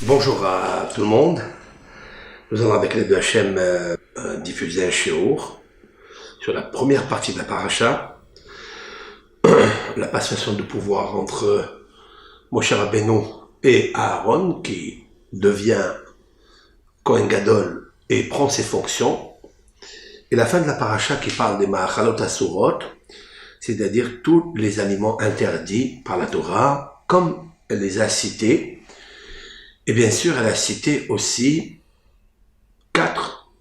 Bonjour à tout le monde. Nous allons avec l'aide de Hachem diffuser un shiur sur la première partie de la paracha, la passation de pouvoir entre Moshe Rabbeinu et Aaron, qui devient Kohen Gadol et prend ses fonctions, et la fin de la paracha qui parle des Ma'achalot Asurot, c'est-à-dire tous les aliments interdits par la Torah, comme elle les a cités. Et bien sûr, elle a cité aussi 4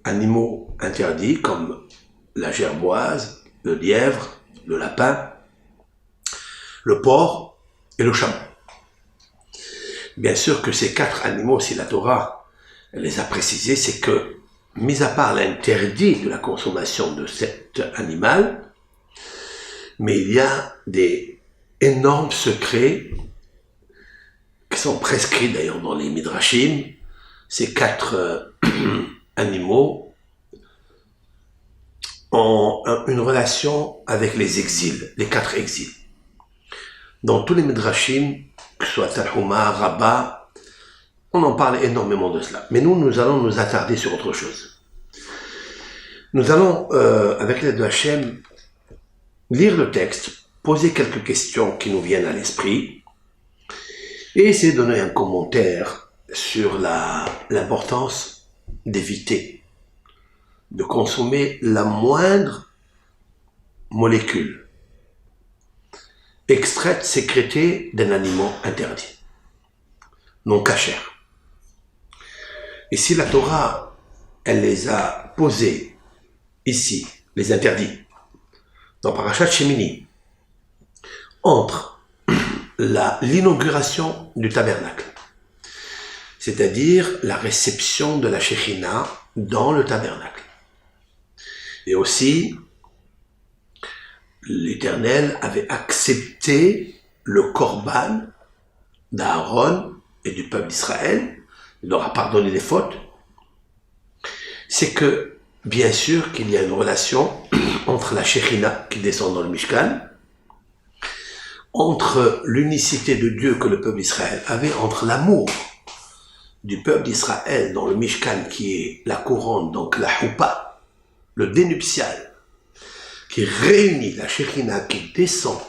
animaux interdits, comme la gerboise, le lièvre, le lapin, le porc et le chameau. Bien sûr que ces 4 animaux, si la Torah elle les a précisés, c'est que, mis à part l'interdit de la consommation de cet animal, mais il y a des énormes secrets qui sont prescrits d'ailleurs dans les Midrashim. Ces 4 animaux ont une relation avec les exils, les 4 exils. Dans tous les Midrashim, que ce soit Tanhuma, Rabbah, on en parle énormément de cela. Mais nous allons nous attarder sur autre chose. Nous allons, avec l'aide de Hachem, lire le texte, poser quelques questions qui nous viennent à l'esprit, et essayer de donner un commentaire sur l'importance d'éviter de consommer la moindre molécule extraite, sécrétée d'un aliment interdit, non cachère. Et si la Torah, elle les a posés ici, les interdits, dans Parashat Shemini, entre l'inauguration du tabernacle, c'est-à-dire la réception de la Shekhinah dans le tabernacle. Et aussi, l'Éternel avait accepté le korban d'Aaron et du peuple d'Israël, il leur a pardonné les fautes. C'est que, bien sûr, qu'il y a une relation entre la Shekhinah qui descend dans le Mishkan, entre l'unicité de Dieu que le peuple d'Israël avait, entre l'amour du peuple d'Israël dans le Mishkan qui est la couronne, donc la Choupa, le dénuptial, qui réunit la Shekhinah qui descend.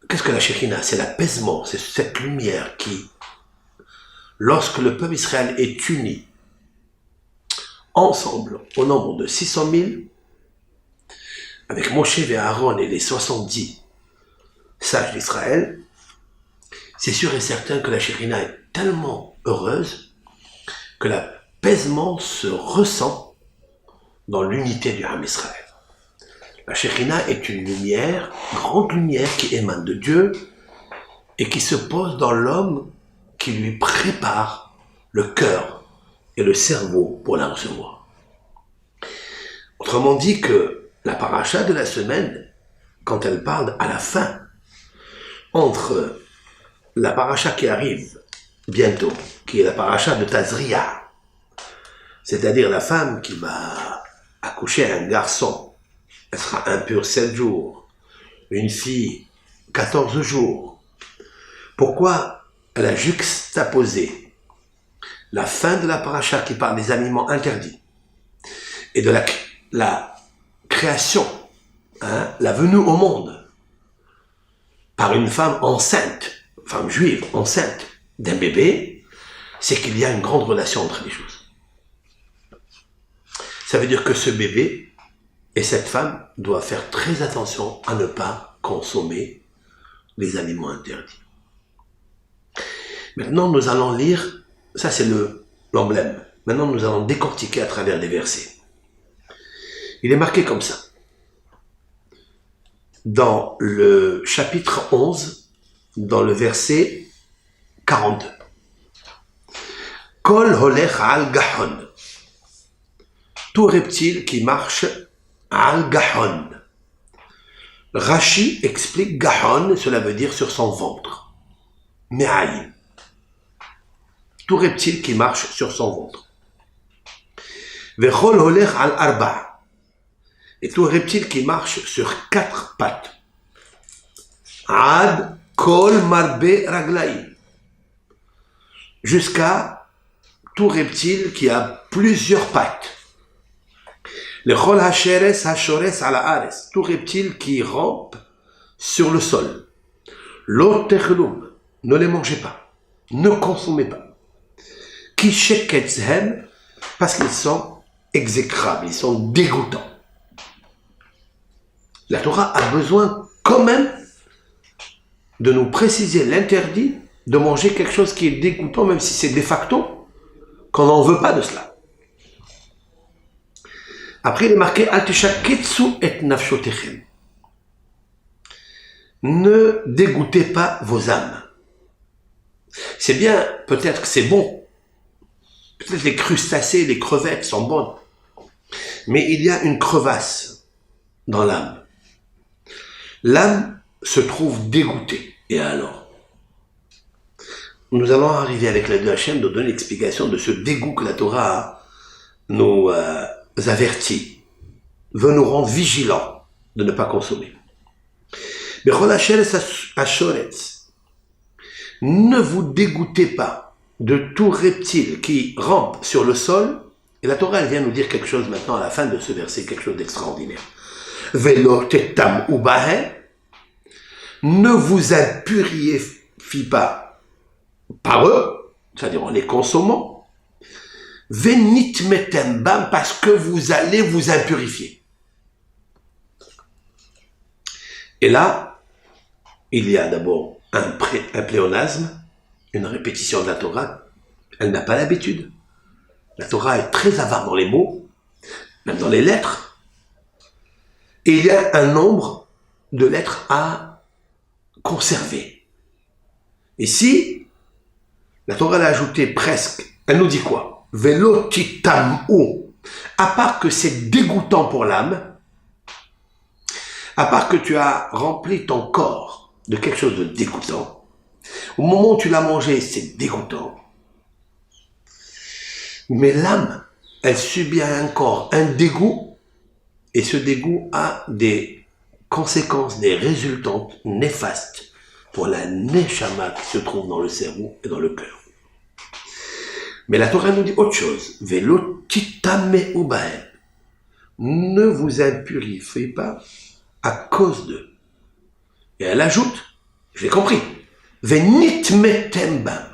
Qu'est-ce que la Shekhinah? C'est l'apaisement, c'est cette lumière qui, lorsque le peuple d'Israël est uni, ensemble, au nombre de 600 000, avec Moshe et Aaron et les 70 sages d'Israël, c'est sûr et certain que la Shekhinah est tellement heureuse que l'apaisement se ressent dans l'unité du Ham Israël. La Shekhinah est une lumière, grande lumière qui émane de Dieu et qui se pose dans l'homme qui lui prépare le cœur et le cerveau pour la recevoir. Autrement dit que la paracha de la semaine, quand elle parle à la fin, entre la paracha qui arrive bientôt, qui est la paracha de Tazria, c'est-à-dire la femme qui va accoucher un garçon, elle sera impure 7 jours, une fille 14 jours. Pourquoi elle a juxtaposé la fin de la paracha qui parle des aliments interdits et de la création, la venue au monde par une femme enceinte, femme juive enceinte d'un bébé, c'est qu'il y a une grande relation entre les choses. Ça veut dire que ce bébé et cette femme doivent faire très attention à ne pas consommer les aliments interdits. Maintenant, nous allons lire, ça c'est l'emblème. Maintenant, nous allons décortiquer à travers des versets. Il est marqué comme ça. Dans le chapitre 11, dans le verset 42. Kol holech al gahon. Tout reptile qui marche al gahon. Rashi explique gahon, cela veut dire sur son ventre. Me'aïm. Tout reptile qui marche sur son ventre. Vechol holech al arba. Et tout reptile qui marche sur 4 pattes. Ad Kol marbe raglaim. Jusqu'à tout reptile qui a plusieurs pattes. Le chol hacheres hachores ala ares. Tout reptile qui rampe sur le sol. Lo techlum. Ne les mangez pas. Ne consommez pas. Ki sheketzhem. Parce qu'ils sont exécrables. Ils sont dégoûtants. La Torah a besoin quand même de nous préciser l'interdit de manger quelque chose qui est dégoûtant, même si c'est de facto, qu'on n'en veut pas de cela. Après, il est marqué Al tishaketsu et nafshotechem. Ne dégoûtez pas vos âmes. C'est bien, peut-être que c'est bon. Peut-être les crustacés, les crevettes sont bonnes. Mais il y a une crevasse dans l'âme. L'âme se trouve dégoûtée. Et alors, nous allons arriver avec l'aide de Hachem de donner l'explication de ce dégoût que la Torah nous avertit, veut nous rendre vigilants de ne pas consommer. Mais ne vous dégoûtez pas de tout reptile qui rampe sur le sol. Et la Torah, elle vient nous dire quelque chose maintenant à la fin de ce verset, quelque chose d'extraordinaire. Velo tetam ubahe. Ne vous impurifiez pas par eux, c'est-à-dire en les consommant. Venit metem bam, parce que vous allez vous impurifier. Et là, il y a d'abord un pléonasme, une répétition de la Torah. Elle n'a pas l'habitude. La Torah est très avare dans les mots, même dans les lettres. Et il y a un nombre de lettres à conserver. Ici, la Torah l'a ajouté presque. Elle nous dit quoi? Velotitamou. À part que c'est dégoûtant pour l'âme, à part que tu as rempli ton corps de quelque chose de dégoûtant, au moment où tu l'as mangé, c'est dégoûtant. Mais l'âme, elle subit encore un dégoût, et ce dégoût a des conséquences, des résultats néfastes pour la neshama qui se trouve dans le cerveau et dans le cœur. Mais la Torah nous dit autre chose. Velo titame ubahem. Ne vous impurifiez pas à cause d'eux. Et elle ajoute, j'ai compris, venit metem bam.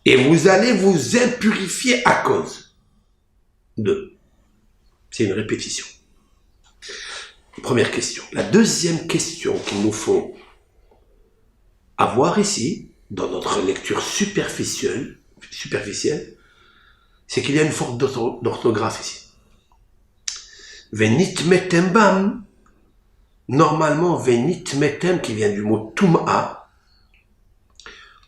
Et vous allez vous impurifier à cause d'eux. C'est une répétition. Première question. La deuxième question qu'il nous faut avoir ici, dans notre lecture superficielle, c'est qu'il y a une faute d'orthographe ici. Venit metem bam, normalement venit metem qui vient du mot tum'a,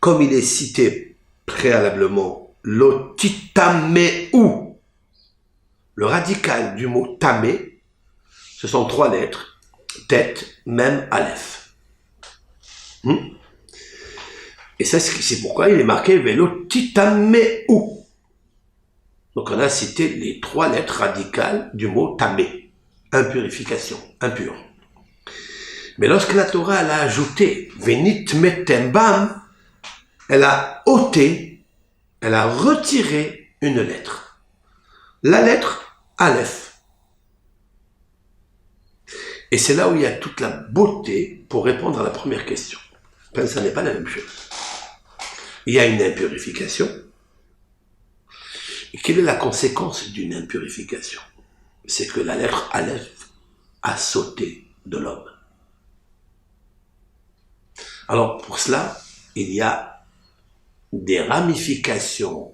comme il est cité préalablement lotitameu, le radical du mot tamé, ce sont 3 lettres, tête, même, aleph. Et ça, c'est pourquoi il est marqué Velo titameu. Donc on a cité les 3 lettres radicales du mot tamé, impurification, impur. Mais lorsque la Torah elle a ajouté Venit metem bam, elle a ôté, elle a retiré une lettre. La lettre aleph. Et c'est là où il y a toute la beauté pour répondre à la première question. Enfin, ça n'est pas la même chose. Il y a une impurification. Et quelle est la conséquence d'une impurification? C'est que la lettre Aleph a sauté de l'homme. Alors pour cela, il y a des ramifications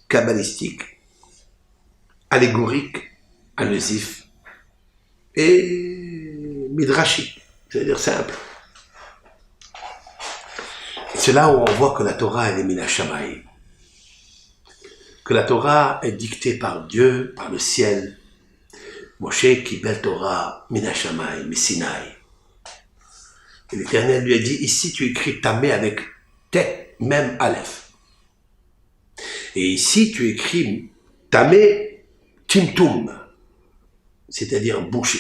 kabbalistiques, allégoriques, allusifs et midrashiques, c'est-à-dire simple. C'est là où on voit que la Torah elle est mina shamayim, que la Torah est dictée par Dieu, par le ciel. Moshe kibel Torah mina shamayim, Sinaï. Et l'Éternel lui a dit, ici tu écris tamé avec tête, même aleph. Et ici tu écris tamé timtum, c'est-à-dire bouché.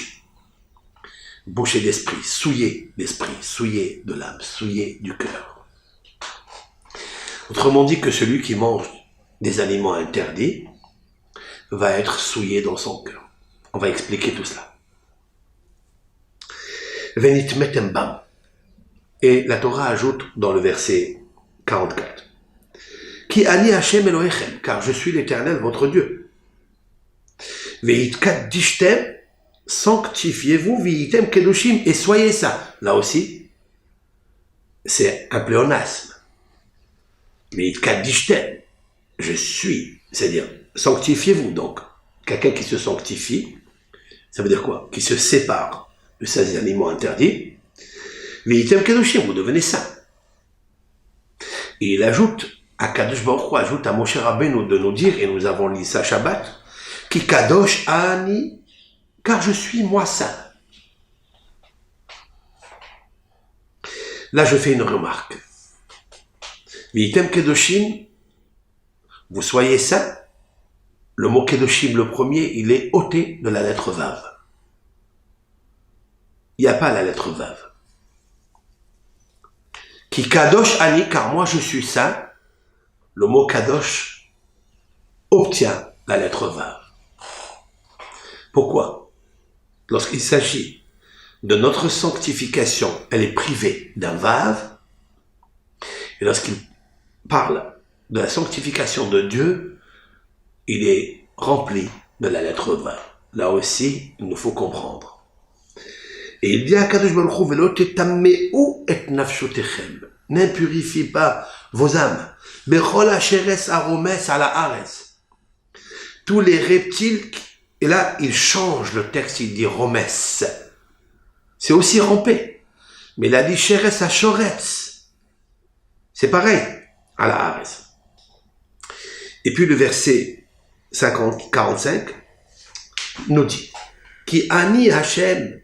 bouché d'esprit, souillé de l'âme, souillé du cœur. Autrement dit que celui qui mange des aliments interdits va être souillé dans son cœur. On va expliquer tout cela. Venit metembam. Et la Torah ajoute dans le verset 44. Ki ani Hashem Elohechem, car je suis l'Éternel, votre Dieu. Veit kaddishtem, sanctifiez-vous, veitem kedoshim, et soyez ça. Là aussi, c'est un pléonasme. Veit kaddishtem, je suis, c'est-à-dire, sanctifiez-vous donc. Quelqu'un qui se sanctifie, ça veut dire quoi? Qui se sépare de ces aliments interdits. Veitem kedoshim, vous devenez saint. Et il ajoute, Akadosh Baruch Hu ajoute à Moshe Rabbeinu de nous dire, et nous avons lu ça Shabbat, Ki kadosh ani, car je suis moi saint. Là, je fais une remarque. Veitem kedoshim, vous soyez saint. Le mot kedoshim, le premier, il est ôté de la lettre vav. Il n'y a pas la lettre vav. Ki kadosh ani, car moi je suis saint. Le mot kadosh obtient la lettre vav. Pourquoi? Lorsqu'il s'agit de notre sanctification, elle est privée d'un vav. Et lorsqu'il parle de la sanctification de Dieu, il est rempli de la lettre vav. Là aussi, il nous faut comprendre. Et il dit à Kadosh Baruch Hu, Velo tetameu et nafshotechem. N'impurifie pas vos âmes. Bechol hacheres aromes ala ares. Tous les reptiles, et là, il change le texte, il dit romes. C'est aussi ramper. Mais il a dit cheres hachoretz. C'est pareil, ala ares. Et puis le verset 45 nous dit, Ki ani Hashem,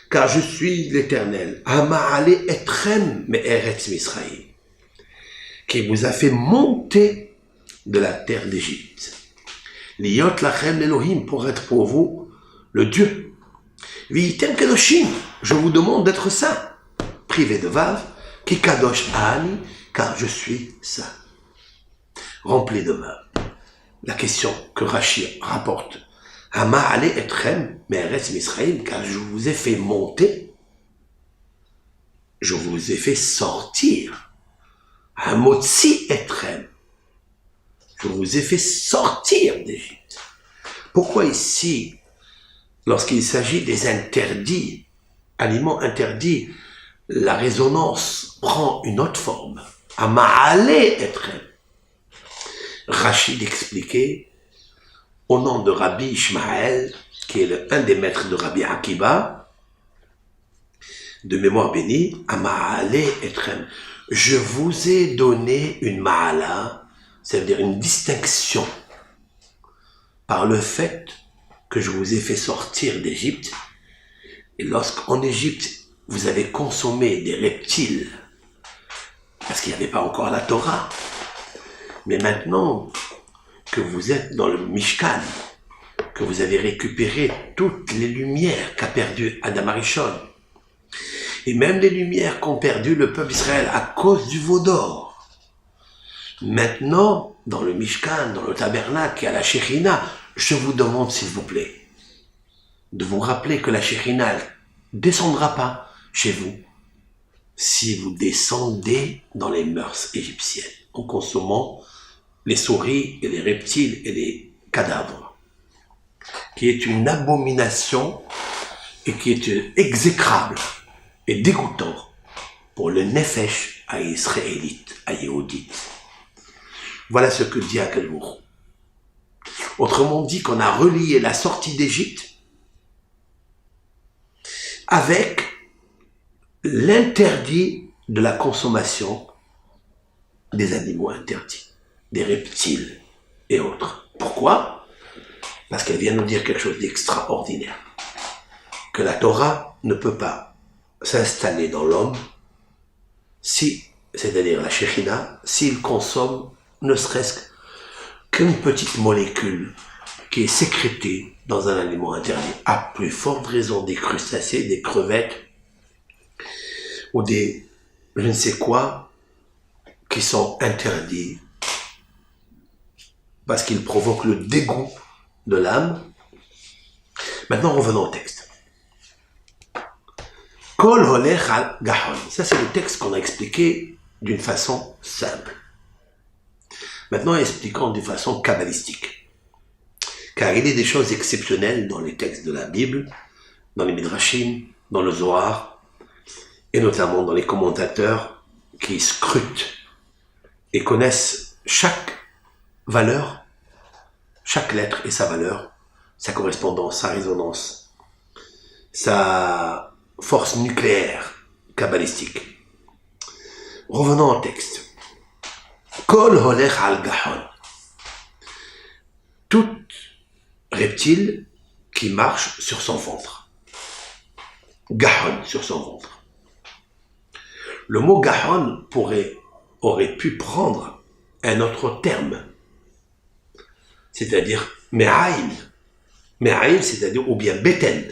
car je suis l'Éternel, Hama'ale etrem me'eretz Misraïm, qui vous a fait monter de la terre d'Égypte. Liot lachem Elohim, pour être pour vous le Dieu. Veitem kedoshim, je vous demande d'être saint. Privé de vav, ki kadosh ani, car je suis saint. Rempli de vav. La question que Rashi rapporte, Hama'ale etrem me'eretz Misraïm, car je vous ai fait monter, je vous ai fait sortir. Hamotzi etrem, je vous ai fait sortir d'Égypte. Pourquoi ici, lorsqu'il s'agit des interdits, aliments interdits, la résonance prend une autre forme? Hama'ale etrem. Rachid expliquait, au nom de Rabbi Ishmael, qui est un des maîtres de Rabbi Akiba, de mémoire bénie, Hama'ale etrem. Je vous ai donné une ma'ala, c'est-à-dire une distinction, par le fait que je vous ai fait sortir d'Égypte. Et lorsqu'en Égypte, vous avez consommé des reptiles, parce qu'il n'y avait pas encore la Torah, mais maintenant que vous êtes dans le Mishkan, que vous avez récupéré toutes les lumières qu'a perdu Adam Arishon, et même les lumières qu'ont perdu le peuple Israël à cause du veau d'or. Maintenant, dans le Mishkan, dans le tabernacle et à la Shekhinah, je vous demande, s'il vous plaît, de vous rappeler que la Shekhinah ne descendra pas chez vous si vous descendez dans les mœurs égyptiennes, en consommant les souris et les reptiles et les cadavres, qui est une abomination et qui est exécrable et dégoûtant pour le nefesh à israélite, à yéhoudite. Voilà ce que dit Akadosh Baruch Hu. Autrement dit, qu'on a relié la sortie d'Égypte avec l'interdit de la consommation des animaux interdits, des reptiles et autres. Pourquoi? Parce qu'elle vient nous dire quelque chose d'extraordinaire. Que la Torah ne peut pas s'installer dans l'homme si, c'est-à-dire la Shekhinah, s'il consomme ne serait-ce qu'une petite molécule qui est sécrété dans un aliment interdit. À plus forte raison des crustacés, des crevettes, ou des je ne sais quoi, qui sont interdits parce qu'ils provoquent le dégoût de l'âme. Maintenant, revenons au texte. Kol holech al gahon. Ça, c'est le texte qu'on a expliqué d'une façon simple. Maintenant, expliquons d'une façon kabbalistique. Car il y a des choses exceptionnelles dans les textes de la Bible, dans les Midrashim, dans le Zohar, et notamment dans les commentateurs qui scrutent et connaissent chaque valeur, chaque lettre et sa valeur, sa correspondance, sa résonance, sa force nucléaire kabbalistique. Revenons au texte. Kol holech al gahon. Tout reptile qui marche sur son ventre. Gahon, sur son ventre. Le mot gahon aurait pu prendre un autre terme, c'est-à-dire me'aim. Me'aim, c'est-à-dire ou bien beten.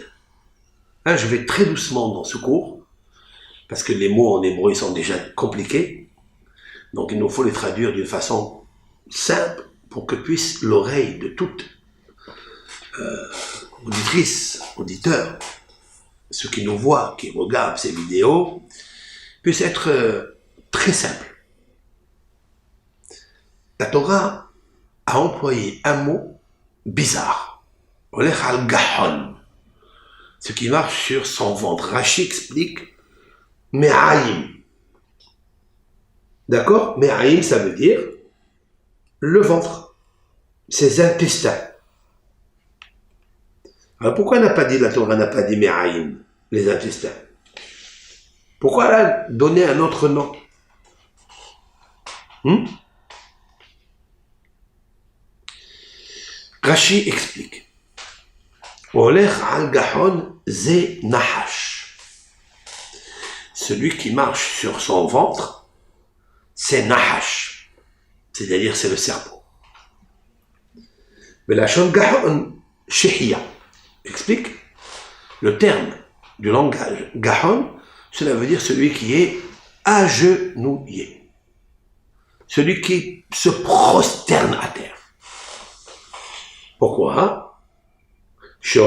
Hein, je vais très doucement dans ce cours, parce que les mots en hébreu sont déjà compliqués, donc il nous faut les traduire d'une façon simple pour que puisse l'oreille de toute auditrice, auditeur, ceux qui nous voient, qui regardent ces vidéos, puisse être très simple. La Torah a employé un mot bizarre, holech al gahon, ce qui marche sur son ventre. Rashi explique me'aim. D'accord? Me'aim, ça veut dire le ventre, ses intestins. Alors pourquoi la Torah n'a pas dit me'aim, les intestins? Pourquoi elle a donné un autre nom? Rashi explique. Holech al gahon ze nahash. Celui qui marche sur son ventre, c'est nahash. C'est-à-dire c'est le serpent. Mais la shon gahon shehia explique le terme du langage gahon, cela veut dire celui qui est agenouillé. Celui qui se prosterne à terre. Pourquoi? C'est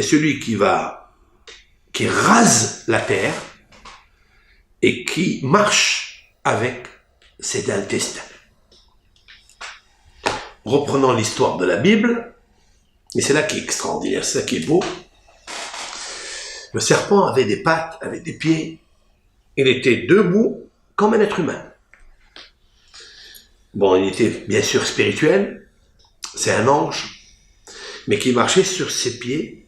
celui qui rase la terre et qui marche avec ses intestins. Reprenons l'histoire de la Bible, et c'est là qui est extraordinaire, c'est là qui est beau. Le serpent avait des pattes, avait des pieds, il était debout comme un être humain. Bon, il était bien sûr spirituel, c'est un ange, mais qui marchait sur ses pieds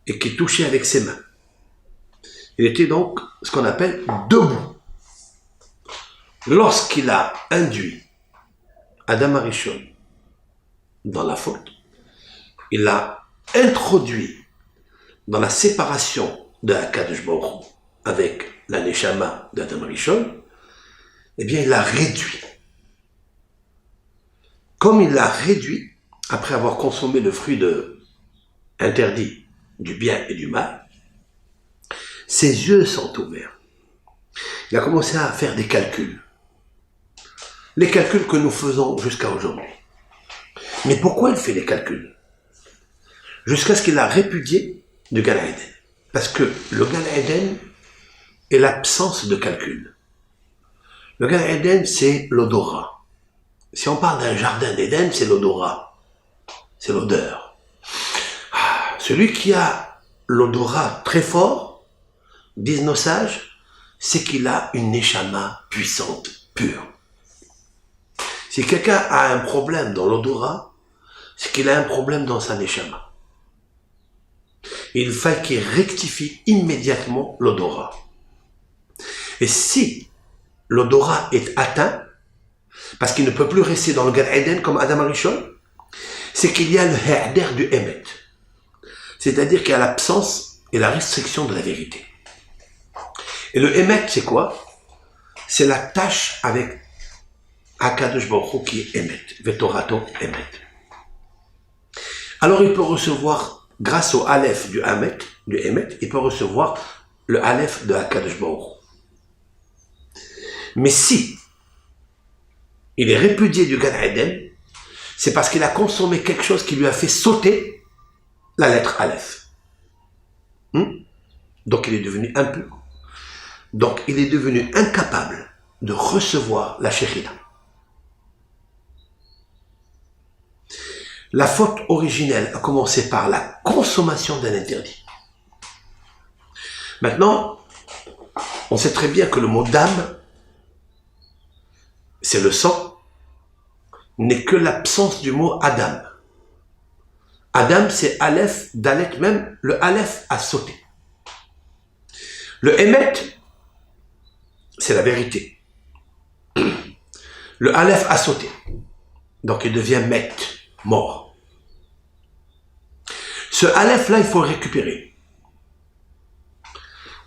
et qui touchait avec ses mains. Il était donc ce qu'on appelle debout. Lorsqu'il a induit Adam Arishon dans la faute, il l'a introduit dans la séparation de Akadosh Baruch Hu avec la Neshama d'Adam Arishon, eh bien il l'a réduit. Comme il l'a réduit, après avoir consommé le fruit interdit du bien et du mal, ses yeux sont ouverts. Il a commencé à faire des calculs. Les calculs que nous faisons jusqu'à aujourd'hui. Mais pourquoi il fait les calculs? Jusqu'à ce qu'il a répudié du Gan Eden. Parce que le Gan Eden est l'absence de calcul. Le Gan Eden, c'est l'odorat. Si on parle d'un jardin d'Éden, c'est l'odorat. C'est l'odeur. Celui qui a l'odorat très fort, disent nos sages, c'est qu'il a une neshama puissante, pure. Si quelqu'un a un problème dans l'odorat, c'est qu'il a un problème dans sa neshama. Il faut qu'il rectifie immédiatement l'odorat. Et si l'odorat est atteint, parce qu'il ne peut plus rester dans le Gan Eden comme Adam Arishon, c'est qu'il y a le Ha'der du Emet. C'est-à-dire qu'il y a l'absence et la restriction de la vérité. Et le Emet, c'est quoi? C'est la tâche avec Akadosh Baruch Hu qui est Emet, Vetorato Emet. Alors il peut recevoir, grâce au Aleph du Emet, il peut recevoir le Aleph de Akadosh Baruch Hu. Mais si il est répudié du Gan Eden, c'est parce qu'il a consommé quelque chose qui lui a fait sauter la lettre Aleph. Donc il est devenu impur. Donc il est devenu incapable de recevoir la Shekhinah. La faute originelle a commencé par la consommation d'un interdit. Maintenant, on sait très bien que le mot d'âme, c'est le sang, n'est que l'absence du mot Adam. Adam, c'est Aleph, Dalet, même le Aleph a sauté. Le Emet, c'est la vérité. Le Aleph a sauté. Donc il devient Met, mort. Ce Aleph-là, il faut le récupérer.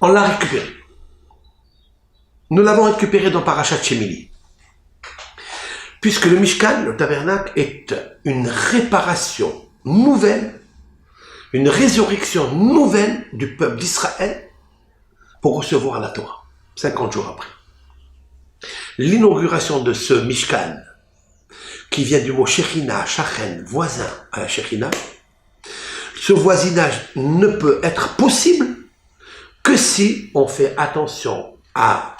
On l'a récupéré. Nous l'avons récupéré dans Parashat Shemini. Puisque le Mishkan, le tabernacle, est une réparation nouvelle, une résurrection nouvelle du peuple d'Israël pour recevoir la Torah, 50 jours après. L'inauguration de ce Mishkan, qui vient du mot Shekhinah, Shachen, voisin à la Shekhinah, ce voisinage ne peut être possible que si on fait attention à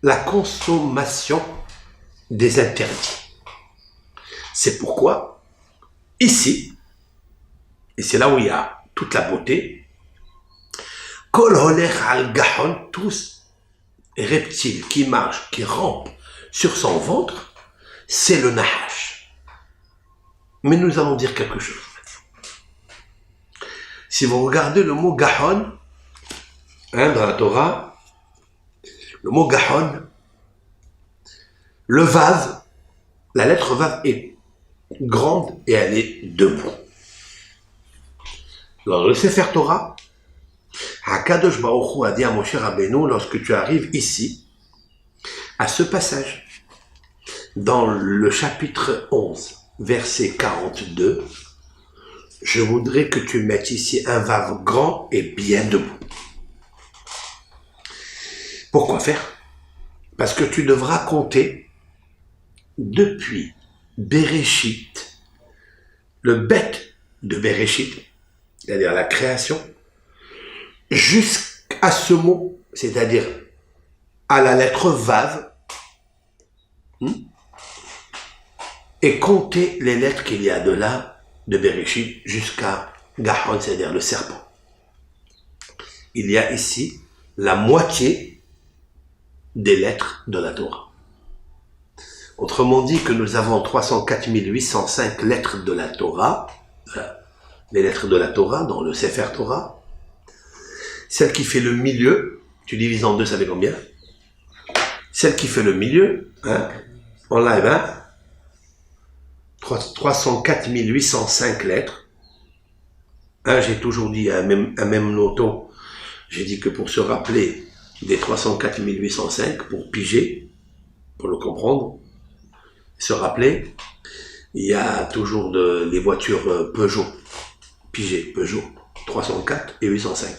la consommation des interdits. C'est pourquoi, ici, et c'est là où il y a toute la beauté, Kol holech al gahon, tous reptiles qui marchent, qui rampent sur son ventre, c'est le Nahash. Mais nous allons dire quelque chose. Si vous regardez le mot Gahon, dans la Torah, le mot Gahon, le Vav, la lettre Vav est grande et elle est debout. Dans le Sefer Torah, Hakadosh Baruch Hu a dit à Moshe Rabbeinu, lorsque tu arrives ici, à ce passage, dans le chapitre 11, verset 42, je voudrais que tu mettes ici un Vav grand et bien debout. Pourquoi faire? Parce que tu devras compter depuis Bereshit, le bête de Bereshit, c'est-à-dire la création, jusqu'à ce mot, c'est-à-dire à la lettre Vav, et compter les lettres qu'il y a de là, de Bereshit, jusqu'à Gahon, c'est-à-dire le serpent. Il y a ici la moitié des lettres de la Torah. Autrement dit que nous avons 304 805 lettres de la Torah, les lettres de la Torah dans le Sefer Torah. Celle qui fait le milieu, tu divises en deux, ça fait combien? Celle qui fait le milieu, en live, 304 805 lettres. J'ai toujours dit à même noto, j'ai dit que pour se rappeler des 304 805, pour piger, pour le comprendre, se rappeler, il y a toujours les voitures Peugeot, Peugeot, 304 et 805.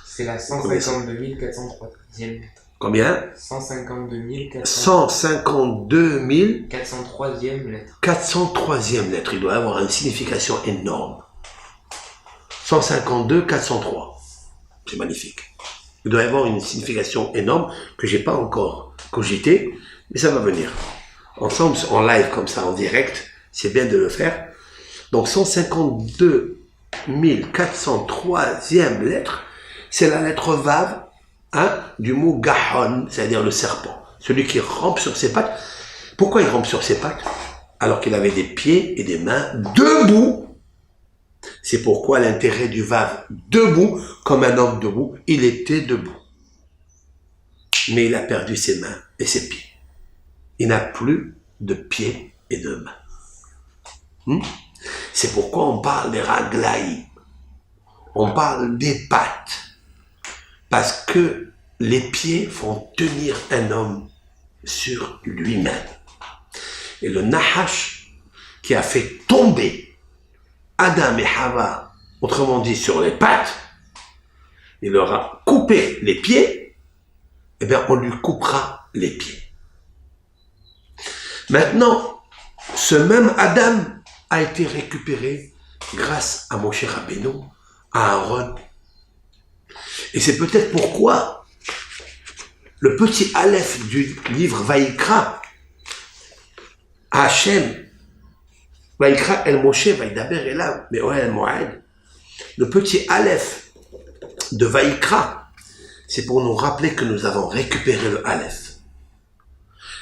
C'est la 152 403e lettre. Combien? 152 403e lettre. 403e lettre. Il doit avoir une signification énorme. 152 403. C'est magnifique. Il doit y avoir une signification énorme que j'ai pas encore cogité, mais ça va venir. Ensemble, en live comme ça, en direct, c'est bien de le faire. Donc 152 403e lettre, c'est la lettre Vav, du mot Gahon, c'est-à-dire le serpent. Celui qui rampe sur ses pattes. Pourquoi il rampe sur ses pattes? Alors qu'il avait des pieds et des mains debout. C'est pourquoi l'intérêt du Vav debout, comme un homme debout, il était debout. Mais il a perdu ses mains et ses pieds. Il n'a plus de pieds et de mains. C'est pourquoi on parle des raglaïs. On parle des pattes. Parce que les pieds font tenir un homme sur lui-même. Et le Nahash qui a fait tomber Adam et Hawa, autrement dit sur les pattes, il leur a coupé les pieds, eh bien on lui coupera les pieds. Maintenant, ce même Adam a été récupéré grâce à Moshe Rabbeinu, à Aaron. Et c'est peut-être pourquoi le petit Aleph du livre Vaïkra, Hachem, Vaïkra El Moshe, Vaïdaber Elav, Me'oel Moed, le petit Aleph de Vaïkra, c'est pour nous rappeler que nous avons récupéré le Aleph.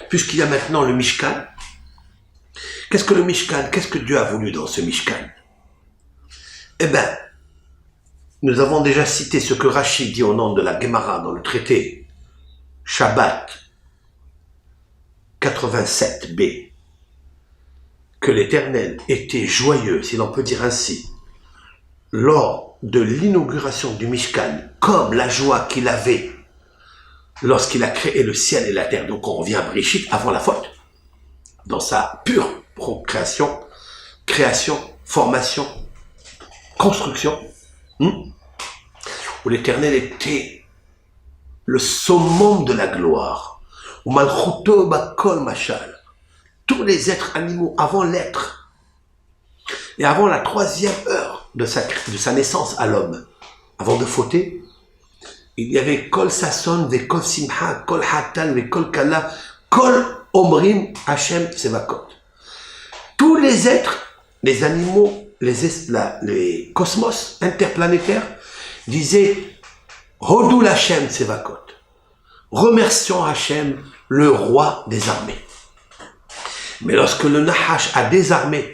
Puisqu'il y a maintenant le Mishkan, qu'est-ce que le Mishkan? Qu'est-ce que Dieu a voulu dans ce Mishkan? Eh bien, nous avons déjà cité ce que Rachid dit au nom de la Gemara dans le traité Shabbat 87b, que l'Éternel était joyeux, si l'on peut dire ainsi, lors de l'inauguration du Mishkan, comme la joie qu'il avait lorsqu'il a créé le ciel et la terre. Donc on revient à Brishit avant la faute, dans sa pure procréation, création, formation, construction, où l'Éternel était le summum de la gloire, où Malchuto Bakol Machal, tous les êtres animaux avant l'être, et avant la 3e heure de sa naissance à l'homme, avant de fauter, il y avait Kol Sasson, ve Kol Simha, Kol Hatan, ve Kol Kala, Kol Omrim Hashem Sevakot. Tous les êtres, les animaux, les cosmos interplanétaires disaient Hodou Hashem Sevakot. Remercions Hashem, le roi des armées. Mais lorsque le Nahash a désarmé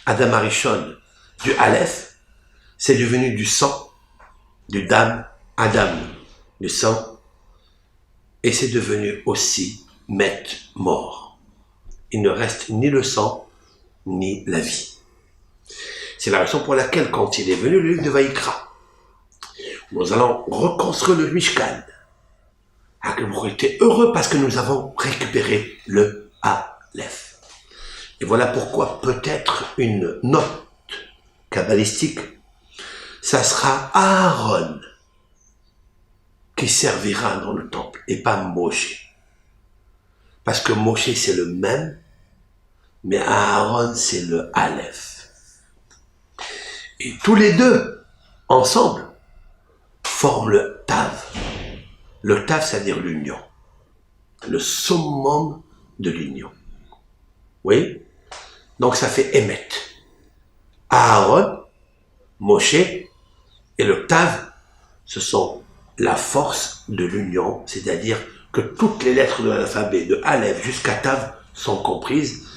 Adam Arishon du Aleph, c'est devenu du sang, du dam, Adam, du sang, et c'est devenu aussi Met mort. Il ne reste ni le sang, ni la vie. C'est la raison pour laquelle, quand il est venu le livre de Vaïkra, nous allons reconstruire le Mishkan. Vous était heureux parce que nous avons récupéré le Aleph. Et voilà pourquoi peut-être une note kabbalistique, ça sera Aaron qui servira dans le temple et pas Moshe. Parce que Moshe c'est le même, mais Aaron c'est le Aleph. Et tous les deux, ensemble, forment le Tav. Le Tav, c'est-à-dire l'union. Le summum de l'union. Oui? Donc ça fait Emet. Aaron, Moshe et le Tav, ce sont la force de l'union, c'est-à-dire que toutes les lettres de l'alphabet, de Aleph jusqu'à Tav, sont comprises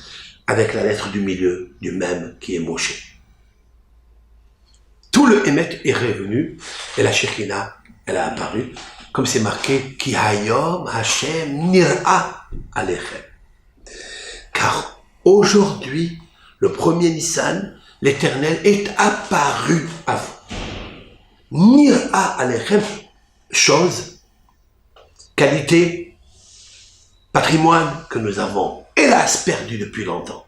avec la lettre du milieu, du même, qui est Moshe. Tout le Emet est revenu, et la Shekhina, elle a apparu, comme c'est marqué, Ki hayom Hashem nir'a alechem. Car aujourd'hui, le premier Nissan, l'Éternel est apparu à vous. Nir'a alechem, chose, qualité, patrimoine que nous avons, hélas, perdu depuis longtemps,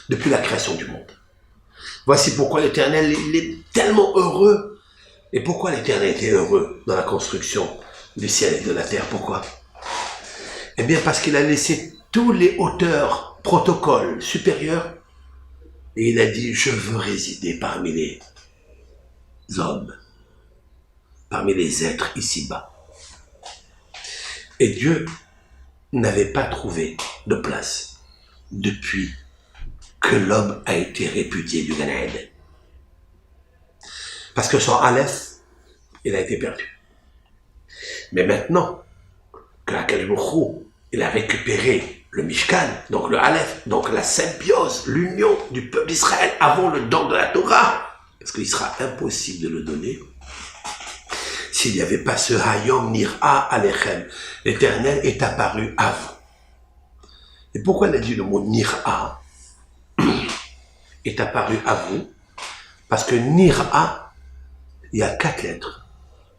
depuis la création du monde. Voici pourquoi l'Éternel, il est tellement heureux. Et pourquoi l'Éternel était heureux dans la construction du ciel et de la terre? Pourquoi? Eh bien, parce qu'il a laissé tous les hauteurs, protocoles supérieurs, et il a dit, je veux résider parmi les hommes, parmi les êtres ici-bas. Et Dieu n'avait pas trouvé de place depuis que l'homme a été répudié du Gan Eden. Parce que son Aleph, il a été perdu. Mais maintenant que Akadosh Baruch Hu, il a récupéré le Mishkan, donc le Aleph, donc la symbiose, l'union du peuple d'Israël avant le don de la Torah, parce qu'il sera impossible de le donner s'il n'y avait pas ce Hayom Nir'a Alechem. L'Éternel est apparu à vous. Et pourquoi il a dit le mot Nir'a est apparu à vous? Parce que Nir'a, il y a 4 lettres.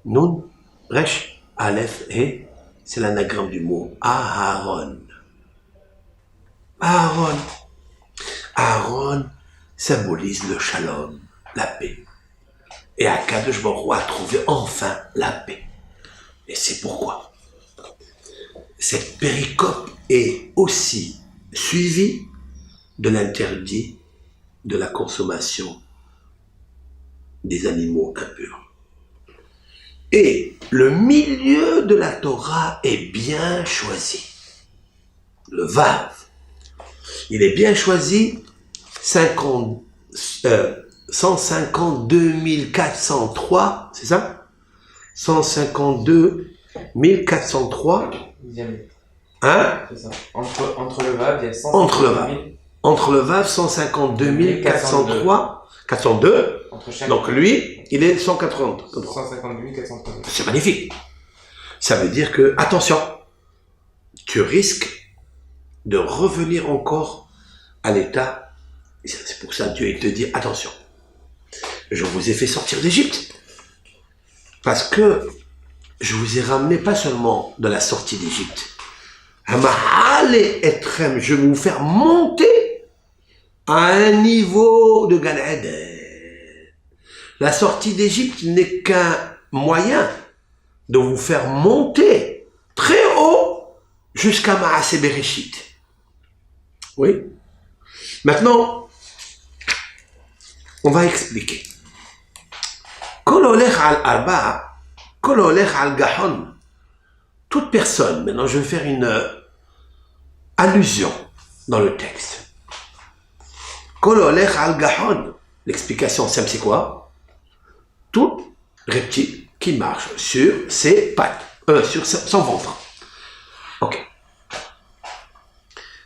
Nun, Resh, Aleph, et c'est l'anagramme du mot Aharon. Aaron. Aaron symbolise le shalom, la paix. Et Akadosh Baruch Hu a trouvé enfin la paix. Et c'est pourquoi cette péricope est aussi suivie de l'interdit de la consommation des animaux impurs. Et le milieu de la Torah est bien choisi. Le Vav. Il est bien choisi 152 403, c'est ça 152 403. Diamètre. Hein? C'est ça. Entre le Vav, il y a 100. Entre le Vav, 152 403, 402. Donc lui, il est 180. 152 403. C'est magnifique. Ça veut dire que, attention, tu risques de revenir encore à l'état. C'est pour ça que Dieu il te dit, attention, je vous ai fait sortir d'Égypte. Parce que je vous ai ramené pas seulement de la sortie d'Égypte. Je vais vous faire monter à un niveau de Gan Eden. La sortie d'Égypte n'est qu'un moyen de vous faire monter très haut jusqu'à Maaseh Bereshit. Oui. Maintenant, on va expliquer. Kol olech al arba, kol olech al gahon. Toute personne, maintenant je vais faire une allusion dans le texte. Kol olech al gahon. L'explication simple, c'est quoi? Tout reptile qui marche sur ses pattes, sur son ventre. Ok.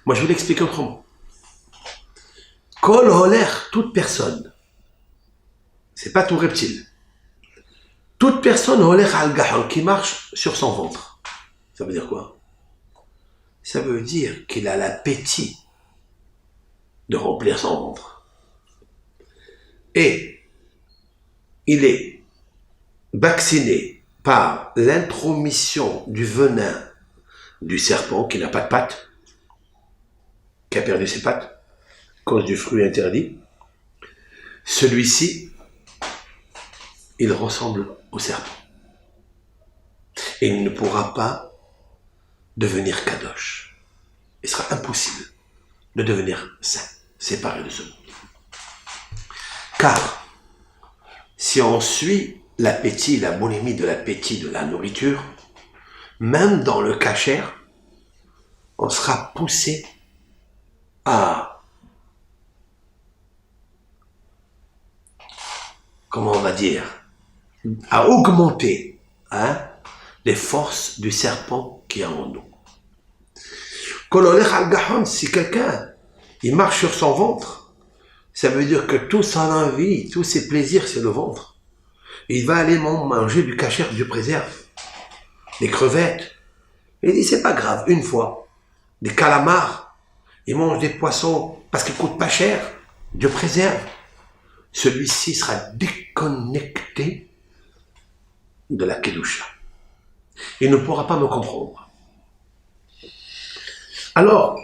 Moi, je vais l'expliquer autrement. Kol olech, toute personne. C'est pas tout reptile. Toute personne olech al gahon qui marche sur son ventre. Ça veut dire quoi? Ça veut dire qu'il a l'appétit de remplir son ventre. Et il est vacciné par l'intromission du venin du serpent qui n'a pas de pattes, qui a perdu ses pattes à cause du fruit interdit. Celui-ci, il ressemble au serpent. Et il ne pourra pas devenir kadosh. Il sera impossible de devenir saint, séparé de ce monde. Car, si on suit l'appétit, la boulimie de l'appétit de la nourriture, même dans le kasher, on sera poussé à, comment on va dire, à augmenter les forces du serpent qui est en nous. Kololech al-Gahon, si quelqu'un il marche sur son ventre, ça veut dire que tout son envie, tous ses plaisirs, c'est le ventre. Il va aller manger du kasher, du préserve, des crevettes. Il dit, c'est pas grave, une fois, des calamars, il mange des poissons parce qu'ils coûtent pas cher, Dieu préserve. Celui-ci sera déconnecté de la Kedusha. Il ne pourra pas me comprendre. Alors,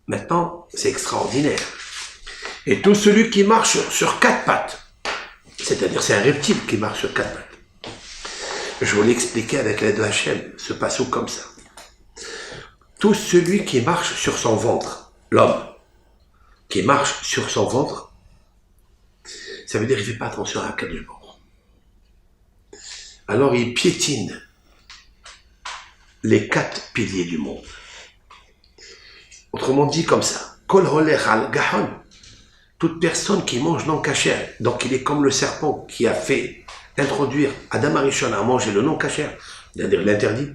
maintenant, c'est extraordinaire. Et tout celui qui marche sur quatre pattes, c'est-à-dire c'est un reptile qui marche sur quatre pattes. Je vous l'expliquer avec l'aide de Hachem, ce passage comme ça. Tout celui qui marche sur son ventre, l'homme, qui marche sur son ventre, ça veut dire qu'il ne fait pas attention à Akadosh Baruch Hu. Alors il piétine les quatre piliers du monde. Autrement dit comme ça, Kol holech al gahon, toute personne qui mange non kasher, donc il est comme le serpent qui a fait introduire Adam Arishon à manger le non kasher, c'est-à-dire l'interdit.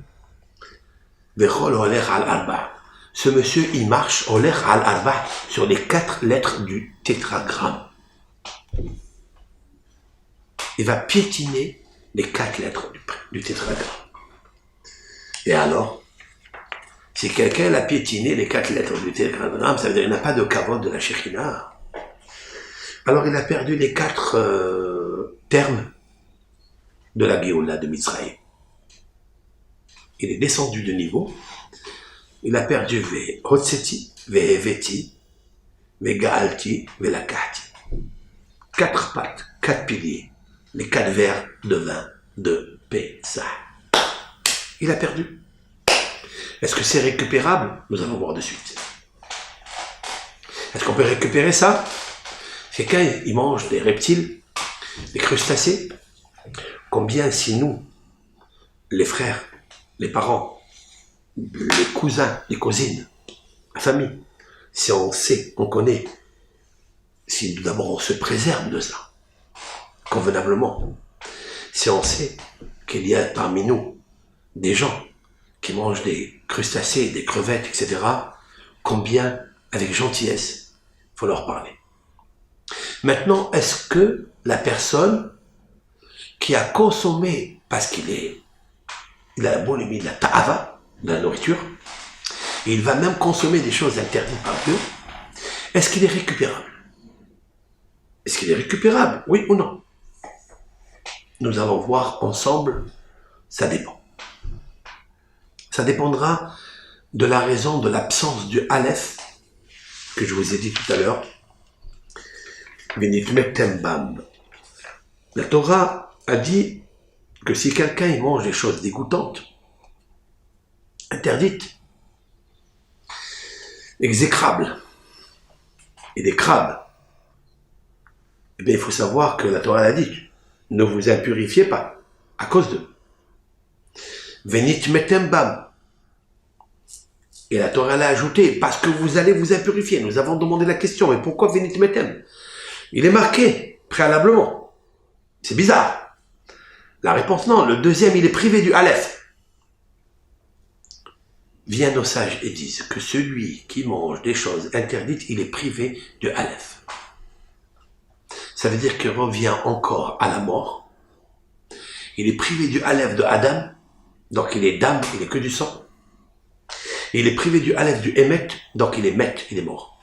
Vechol holech al arba. Ce monsieur, il marche holech al arba sur les quatre lettres du tétragramme. Il va piétiner les quatre lettres du tétragramme. Et alors, si quelqu'un a piétiné les quatre lettres du tétragramme, ça veut dire qu'il n'a pas de kavod de la Shekhina. Alors il a perdu les quatre termes de la Géoula de Mitzrayim. il est descendu de niveau, il a perdu Ve Hotseti, Ve Heveti, Ve Gaalti, Ve Lakahti. 4 pattes, 4 piliers, les 4 verres de vin de Pessah. Il a perdu. Est-ce que c'est récupérable? Nous allons voir de suite. Est-ce qu'on peut récupérer ça? C'est quand il mange des reptiles, des crustacés. Combien si nous, les frères, les parents, les cousins, les cousines, la famille, si on sait, on connaît, si d'abord on se préserve de ça, convenablement, si on sait qu'il y a parmi nous des gens qui mangent des crustacés, des crevettes, etc., combien, avec gentillesse, il faut leur parler. Maintenant, est-ce que la personne qui a consommé, parce qu'il a la boulimie de la ta'ava, de la nourriture, et il va même consommer des choses interdites par Dieu, est-ce qu'il est récupérable? Est-ce qu'il est récupérable, oui ou non? Nous allons voir ensemble, ça dépend. Ça dépendra de la raison de l'absence du Aleph, que je vous ai dit tout à l'heure. La Torah a dit que si quelqu'un il mange des choses dégoûtantes, interdites, exécrables, et des crabes, eh bien il faut savoir que la Torah a dit, ne vous impurifiez pas, à cause d'eux. Venit metembam. Et la Torah l'a ajouté, parce que vous allez vous impurifier. Nous avons demandé la question, mais pourquoi venit metem? Il est marqué, préalablement. C'est bizarre. La réponse, non. Le deuxième, il est privé du Aleph. Viennent nos sages et disent que celui qui mange des choses interdites, il est privé du Aleph. Ça veut dire qu'il revient encore à la mort. Il est privé du Aleph de Adam, donc il est dam, il est que du sang. Et il est privé du Aleph du Emet, donc il est met, il est mort.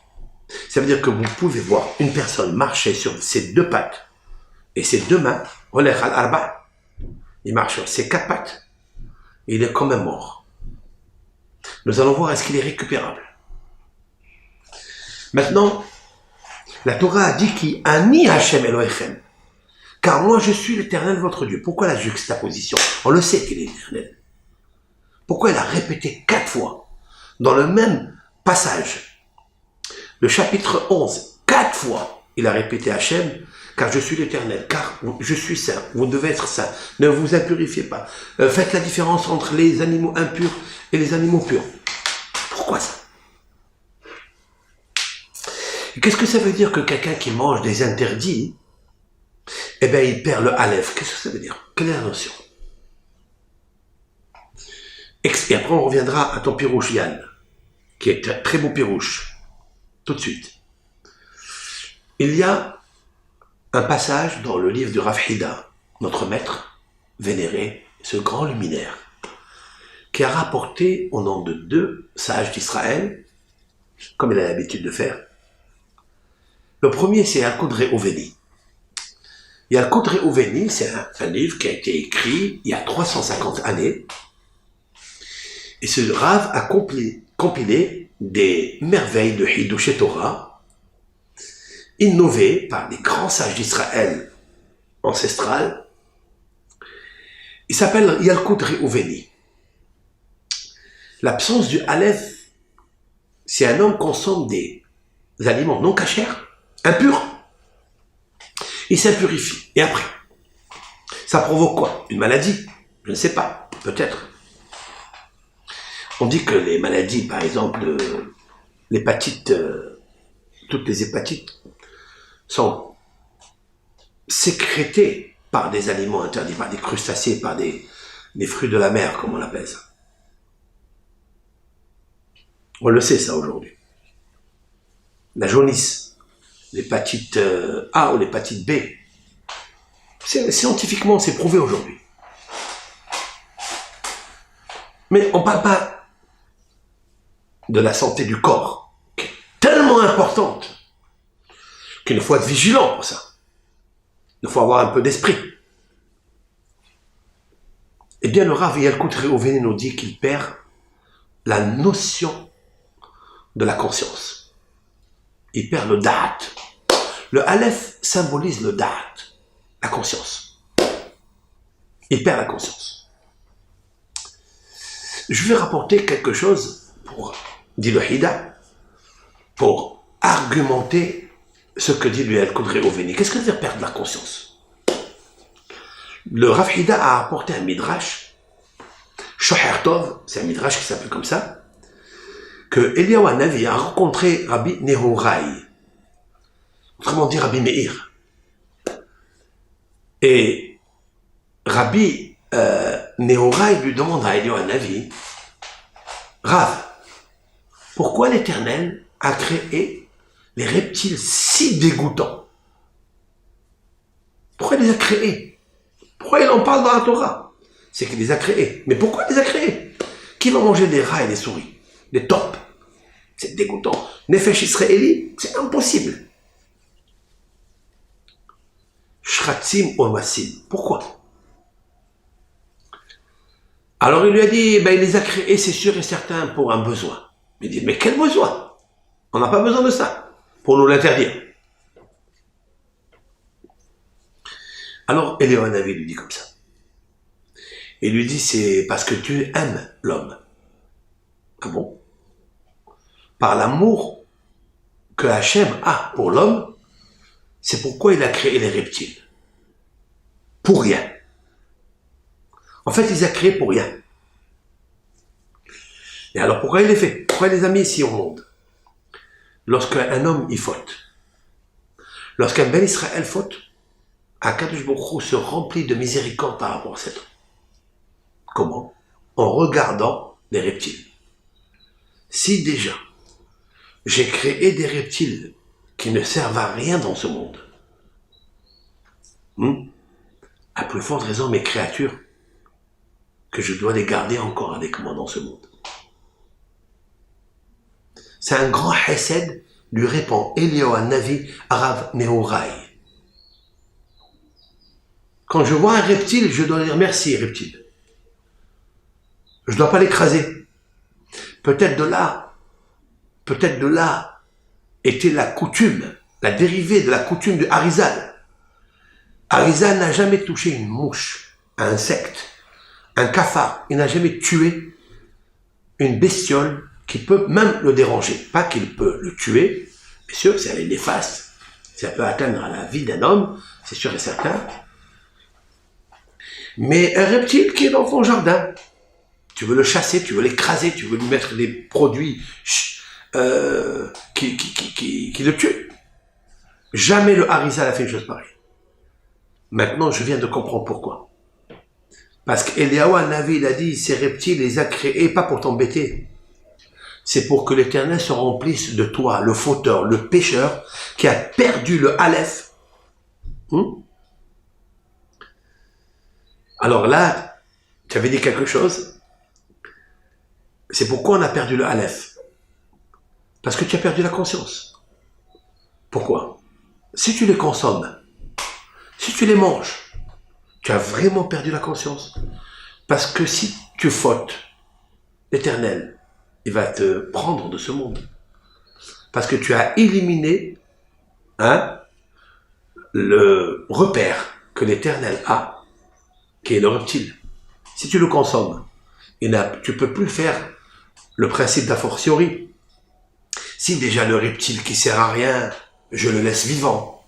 Ça veut dire que vous pouvez voir une personne marcher sur ses 2 pattes et ses 2 mains, il marche sur ses 4 pattes, et il est quand même mort. Nous allons voir est-ce qu'il est récupérable. Maintenant, la Torah a dit qu'il Ani Hashem Elohechem, car moi je suis l'Éternel votre Dieu. Pourquoi la juxtaposition? On le sait qu'il est l'Éternel. Pourquoi il a répété 4 fois dans le même passage, le chapitre 11, 4 fois, il a répété Hachem, car je suis l'Éternel, car je suis saint, vous devez être saint, ne vous impurifiez pas, faites la différence entre les animaux impurs et les animaux purs. Pourquoi ça? Et qu'est-ce que ça veut dire que quelqu'un qui mange des interdits, eh bien il perd le Aleph? Qu'est-ce que ça veut dire? Quelle est la notion? Et après, on reviendra à ton pirouche, Yann, qui est un très beau pirouche, tout de suite. Il y a un passage dans le livre du Rav Hida, notre maître vénéré, ce grand luminaire, qui a rapporté au nom de 2 sages d'Israël, comme il a l'habitude de faire. Le premier, c'est Yalkut Reuveni. Yalkut Reuveni, c'est un livre qui a été écrit il y a 350 années, et ce Rav a compilé des merveilles de Hidush Torah, innovées par des grands sages d'Israël ancestral. Il s'appelle Yalkut Reuveni. L'absence du Aleph, si un homme consomme des aliments non cachers, impurs, il s'impurifie. Et après, ça provoque quoi? Une maladie? Je ne sais pas, peut-être. On dit que les maladies, par exemple, l'hépatite, toutes les hépatites, sont sécrétées par des aliments interdits, par des crustacés, par des fruits de la mer, comme on l'appelle ça. On le sait ça aujourd'hui. La jaunisse, l'hépatite A ou l'hépatite B, scientifiquement c'est prouvé aujourd'hui. Mais on ne parle pas de la santé du corps, qui est tellement importante qu'il faut être vigilant pour ça. Il faut avoir un peu d'esprit. Eh bien, le Rav Yalkut Rehouveni nous dit qu'il perd la notion de la conscience. Il perd le da'at. Le Aleph symbolise le da'at, la conscience. Il perd la conscience. Je vais rapporter quelque chose pour, dit le Hida, pour argumenter ce que dit le Yalkut Rehouveni. Qu'est-ce que veut dire perdre la conscience? Le Rav Hida a apporté un midrash, Shoher Tov, c'est un midrash qui s'appelle comme ça, que Eliyahu Hanavi a rencontré Rabbi Nehorai, autrement dit Rabbi Meir. Et Rabbi Nehorai lui demande à Eliyahu Hanavi, Rav, pourquoi l'Éternel a créé les reptiles si dégoûtants? Pourquoi il les a créés? Pourquoi il en parle dans la Torah? C'est qu'il les a créés. Mais pourquoi il les a créés? Qui va manger des rats et des souris? Des taupes? C'est dégoûtant. Nefesh Israéli, c'est impossible. Shratzim Omasim. Pourquoi? Alors il lui a dit, il les a créés, c'est sûr et certain, pour un besoin. Il dit, mais quel besoin? On n'a pas besoin de ça, pour nous l'interdire. Alors Eliyahu Hanavi lui dit comme ça. Il lui dit, c'est parce que tu aimes l'homme. Ah bon? Par l'amour que Hachem a pour l'homme, c'est pourquoi il a créé les reptiles. Pour rien. En fait, il les a créés pour rien. Et alors, pourquoi il les fait? Pourquoi il les a mis ici au monde? Lorsqu'un homme y faute, lorsqu'un Ben Israël faute, Akadosh Baruch Hu se remplit de miséricorde par rapport à cet homme. Comment? En regardant les reptiles. Si déjà, j'ai créé des reptiles qui ne servent à rien dans ce monde, à plus forte raison mes créatures, que je dois les garder encore avec moi dans ce monde. C'est un grand chesed, lui répond Eliyahu Hanavi, Rav Nehorai. Quand je vois un reptile, je dois dire merci reptile. Je ne dois pas l'écraser. Peut-être de là était la coutume, la dérivée de la coutume de Harizal. Harizal n'a jamais touché une mouche, un insecte, un cafard. Il n'a jamais tué une bestiole qui peut même le déranger. Pas qu'il peut le tuer, bien sûr, si elle est néfaste, si elle peut atteindre à la vie d'un homme, c'est sûr et certain. Mais un reptile qui est dans ton jardin, tu veux le chasser, tu veux l'écraser, tu veux lui mettre des produits qui le tuent. Jamais le Harizal a fait une chose pareille. Maintenant, je viens de comprendre pourquoi. Parce qu'Eliyahu Hanavi, il a dit, ces reptiles, les a créés pas pour t'embêter. C'est pour que l'Éternel se remplisse de toi, le fauteur, le pécheur, qui a perdu le Aleph. Alors là, tu avais dit quelque chose. C'est pourquoi on a perdu le Aleph. Parce que tu as perdu la conscience. Pourquoi? Si tu les consommes, si tu les manges, tu as vraiment perdu la conscience. Parce que si tu fautes, l'Éternel, il va te prendre de ce monde. Parce que tu as éliminé le repère que l'Éternel a, qui est le reptile. Si tu le consommes, tu ne peux plus faire le principe d'a fortiori. Si déjà le reptile qui sert à rien, je le laisse vivant.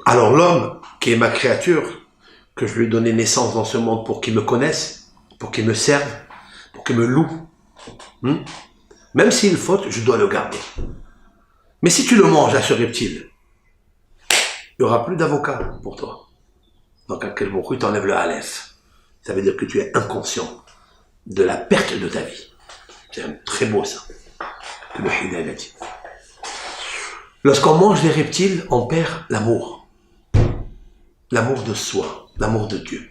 Alors l'homme, qui est ma créature, que je lui ai donné naissance dans ce monde pour qu'il me connaisse, pour qu'il me serve, pour qu'il me loue, même s'il faute, je dois le garder. Mais si tu le manges à ce reptile, il n'y aura plus d'avocat pour toi. Donc à quel moment tu t'enlèves le Aleph. Ça veut dire que tu es inconscient de la perte de ta vie. C'est très beau ça, que le Hida a dit. Lorsqu'on mange des reptiles, on perd l'amour. L'amour de soi, l'amour de Dieu.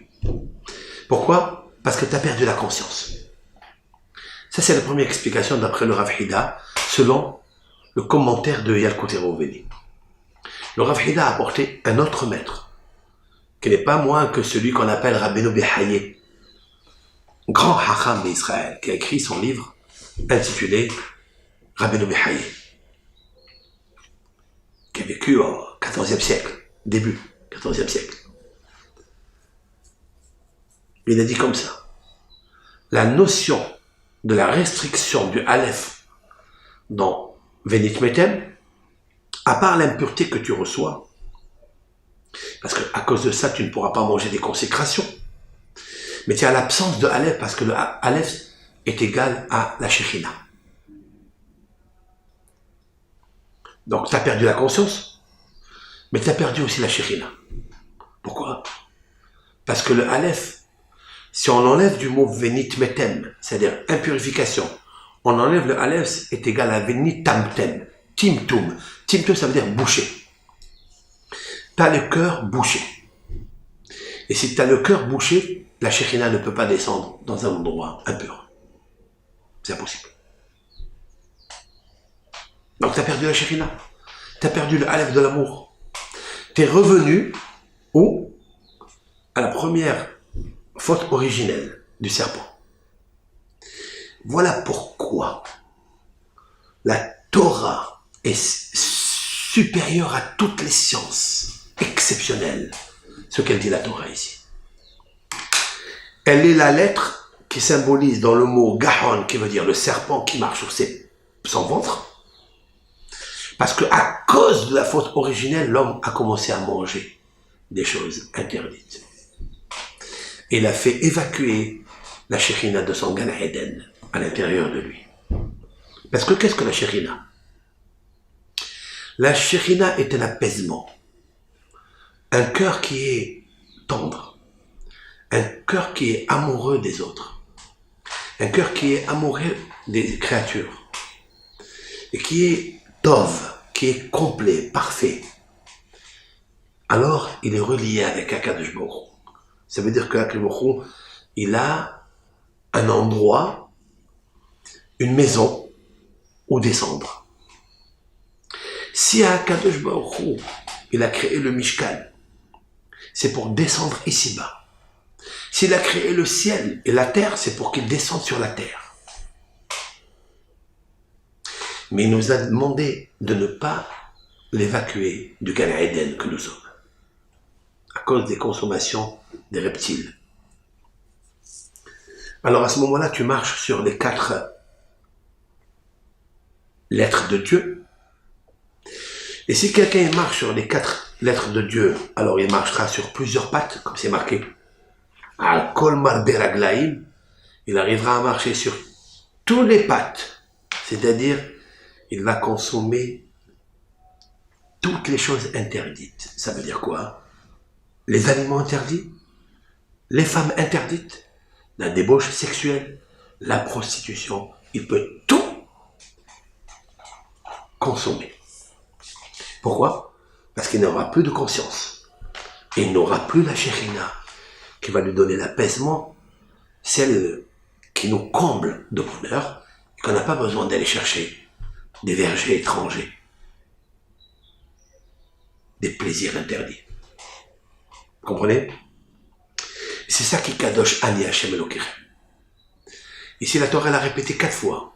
Pourquoi? Parce que tu as perdu la conscience. Ça, c'est la première explication d'après le Rav Hida, selon le commentaire de Yalkut Rehouveni. Le Rav Hida a apporté un autre maître, qui n'est pas moins que celui qu'on appelle Rabbeinu Behaye, grand Hacham d'Israël, qui a écrit son livre intitulé Rabbeinu Behaye, qui a vécu au XIVe siècle, début XIVe siècle. Il a dit comme ça: la notion de la restriction du Aleph dans Venit Metem, à part l'impureté que tu reçois, parce qu'à cause de ça, tu ne pourras pas manger des consécrations, mais tu as l'absence de Aleph, parce que le Aleph est égal à la Shekhinah. Donc tu as perdu la conscience, mais tu as perdu aussi la Shekhinah. Pourquoi? Parce que le Aleph, si on enlève du mot Venit Metem, c'est-à-dire impurification, on enlève le Aleph, est égal à Venit Tamtem, Timtum. Timtum, ça veut dire bouché. Tu as le cœur bouché. Et si tu as le cœur bouché, la Shekhinah ne peut pas descendre dans un endroit impur. C'est impossible. Donc tu as perdu la Shekhinah. Tu as perdu le Aleph de l'amour. Tu es revenu où? À la première faute originelle du serpent. Voilà pourquoi la Torah est supérieure à toutes les sciences exceptionnelles. Ce qu'elle dit la Torah ici. Elle est la lettre qui symbolise dans le mot Gahon, qui veut dire le serpent qui marche sur son ventre. Parce que à cause de la faute originelle, l'homme a commencé à manger des choses interdites. Il a fait évacuer la Shekhinah de son Gan Eden à l'intérieur de lui. Parce que qu'est-ce que la Shekhinah? La Shekhinah est un apaisement. Un cœur qui est tendre. Un cœur qui est amoureux des autres. Un cœur qui est amoureux des créatures. Et qui est tov, qui est complet, parfait. Alors, il est relié avec Akadosh Baruch Hu. Ça veut dire qu'Akadosh Baruch Hu, il a un endroit, une maison, où descendre. Si Akadosh Baruch Hu, il a créé le Mishkan, c'est pour descendre ici-bas. S'il a créé le ciel et la terre, c'est pour qu'il descende sur la terre. Mais il nous a demandé de ne pas l'évacuer du Gan Eden que nous sommes, à cause des consommations des reptiles. Alors à ce moment-là, tu marches sur les 4 lettres de Dieu. Et si quelqu'un marche sur les 4 lettres de Dieu, alors il marchera sur plusieurs pattes, comme c'est marqué. Al-Kol Marbe Raglaim, il arrivera à marcher sur tous les pattes. C'est-à-dire, il va consommer toutes les choses interdites. Ça veut dire quoi? Les aliments interdits, les femmes interdites, la débauche sexuelle, la prostitution. Il peut tout consommer. Pourquoi? Parce qu'il n'aura plus de conscience. Et il n'aura plus la Shekhinah qui va lui donner l'apaisement, celle qui nous comble de bonheur, et qu'on n'a pas besoin d'aller chercher des vergers étrangers, des plaisirs interdits. Vous comprenez? C'est ça qui kadosh ani Hashem Elokechem. Ici, la Torah l'a répété 4 fois.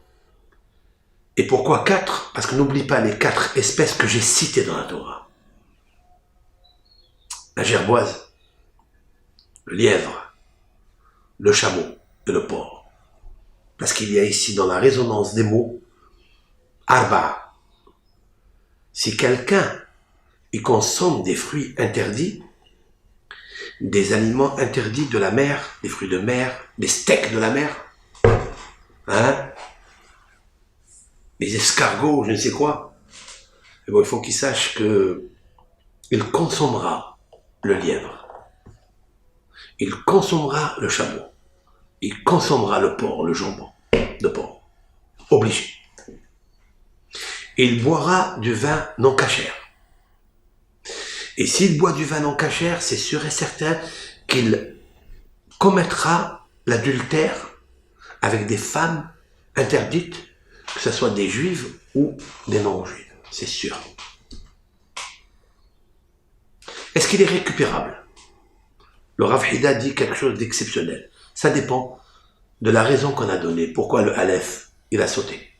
Et pourquoi 4? Parce que n'oublie pas les 4 espèces que j'ai citées dans la Torah. La gerboise, le lièvre, le chameau et le porc. Parce qu'il y a ici dans la résonance des mots, arba. Si quelqu'un il consomme des fruits interdits, des aliments interdits de la mer, des fruits de mer, des steaks de la mer, hein, des escargots, je ne sais quoi, et bon, il faut qu'il sache que il consommera le lièvre, il consommera le chameau, il consommera le porc, le jambon de porc, obligé. Et il boira du vin non cachère. Et s'il boit du vin non cachère, c'est sûr et certain qu'il commettra l'adultère avec des femmes interdites, que ce soit des juives ou des non-juives, c'est sûr. Est-ce qu'il est récupérable? le Rav Hida dit quelque chose d'exceptionnel. Ça dépend de la raison qu'on a donnée. Pourquoi le Aleph, il a sauté.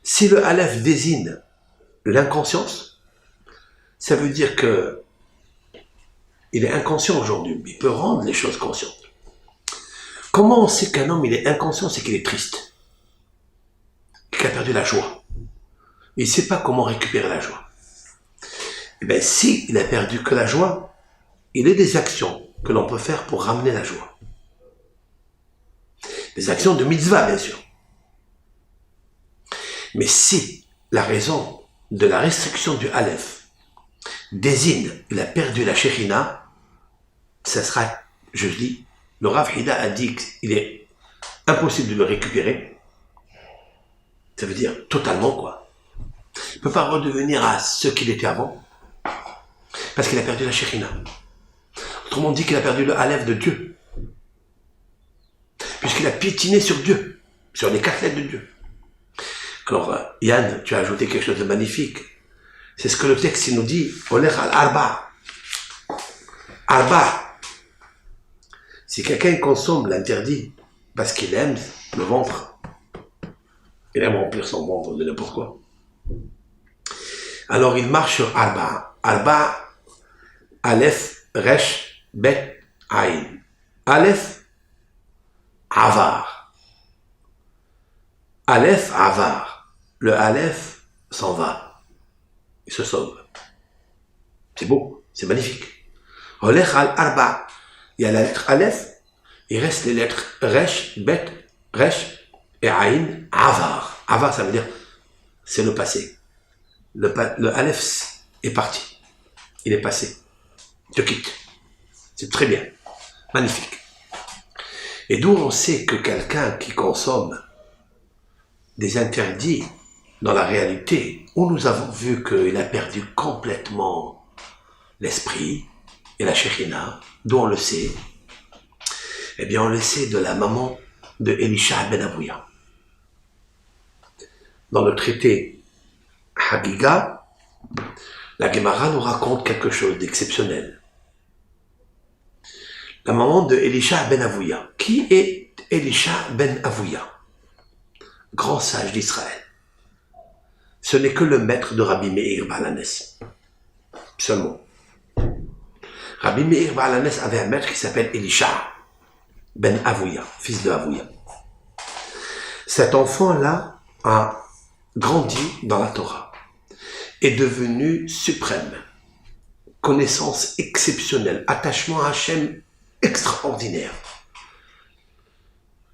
Si le Aleph désigne l'inconscience, ça veut dire que il est inconscient aujourd'hui, mais il peut rendre les choses conscientes. Comment on sait qu'un homme il est inconscient? C'est qu'il est triste, qu'il a perdu la joie. Il ne sait pas comment récupérer la joie. Eh bien, si il a perdu que la joie, il y a des actions que l'on peut faire pour ramener la joie. Des actions de mitzvah, bien sûr. Mais si la raison de la restriction du Aleph désigne il a perdu la Shekhinah, ça sera, je dis, le Rav Hida a dit qu'il est impossible de le récupérer. Ça veut dire totalement quoi. Il ne peut pas redevenir à ce qu'il était avant, parce qu'il a perdu la Shekhinah. Autrement dit qu'il a perdu le Aleph de Dieu, puisqu'il a piétiné sur Dieu, sur les quatre lettres de Dieu. Alors, Yann, tu as ajouté quelque chose de magnifique. C'est ce que le texte il nous dit. Olech al arba. Arba. Si quelqu'un consomme l'interdit parce qu'il aime le ventre, il aime remplir son ventre de n'importe quoi, alors il marche sur arba. Arba, Aleph, Resh, Bet, Aïn. Aleph, Avar. Aleph, Avar. Le Aleph s'en va. Il se sauve. C'est beau, c'est magnifique. Olech al arba. Il y a la lettre Aleph, il reste les lettres Resh, Bet, Resh et Aïn, Avar. Avar, ça veut dire, c'est le passé. Le Aleph est parti. Il est passé. Il te quitte. C'est très bien. Magnifique. Et d'où on sait que quelqu'un qui consomme des interdits, dans la réalité, où nous avons vu qu'il a perdu complètement l'esprit et la Shekhinah, d'où on le sait, eh bien on le sait de la maman de Elisha ben Avouya. Dans le traité Hagiga, la Gemara nous raconte quelque chose d'exceptionnel. La maman de Elisha ben Avouya. Qui est Elisha ben Avouya? Grand sage d'Israël. Ce n'est que le maître de Rabbi Meir Baal Hanès. Seulement. Rabbi Meir Baal Hanès avait un maître qui s'appelle Elisha ben Avouya, fils de Avouya. Cet enfant-là a grandi dans la Torah, est devenu suprême, connaissance exceptionnelle, attachement à Hachem extraordinaire.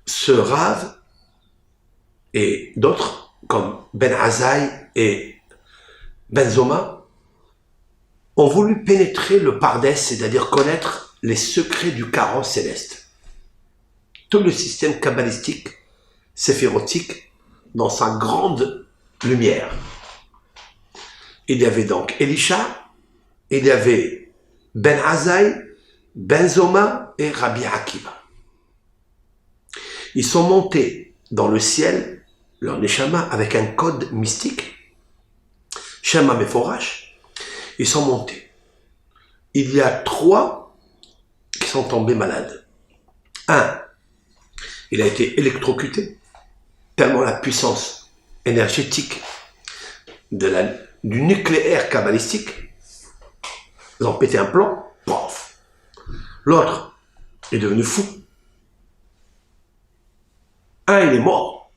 Ce Rav et d'autres, comme Ben Azaï et Ben Zoma, ont voulu pénétrer le Pardes, c'est-à-dire connaître les secrets du carrosse céleste. Tout le système kabbalistique, séphirotique, dans sa grande lumière. Il y avait donc Elisha, il y avait Ben Azaï, Ben Zoma et Rabbi Akiva. Ils sont montés dans le ciel, leur neshama, avec un code mystique, Shema Meforash. Ils sont montés. Il y a 3 qui sont tombés malades. Un, il a été électrocuté, tellement la puissance énergétique du nucléaire kabbalistique, ils ont pété un plomb, pof. L'autre est devenu fou. Un, il est mort.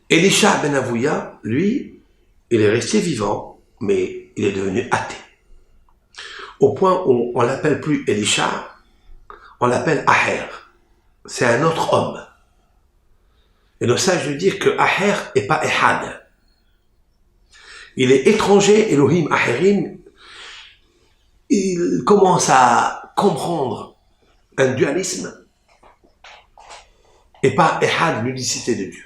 Elisha ben Avouya, lui, il est resté vivant, mais il est devenu athée. Au point où on l'appelle plus Elisha, on l'appelle Aher. C'est un autre homme. Et le sage veut dire que Aher n'est pas Ehad. Il est étranger, Elohim, Aherim. Il commence à comprendre un dualisme et pas Ehad, l'unicité de Dieu.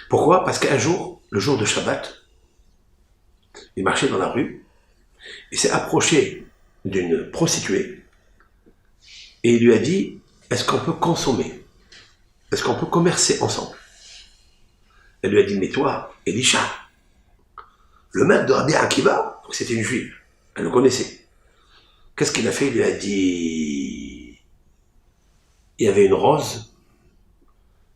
Pourquoi? Parce qu'un jour, le jour de Shabbat, il marchait dans la rue, il s'est approché d'une prostituée et il lui a dit, est-ce qu'on peut consommer? Est-ce qu'on peut commercer ensemble? Elle lui a dit, mais toi, Elisha, le maître de Rabbi Akiva, c'était une juive, elle le connaissait. Qu'est-ce qu'il a fait? Il lui a dit, il y avait une rose,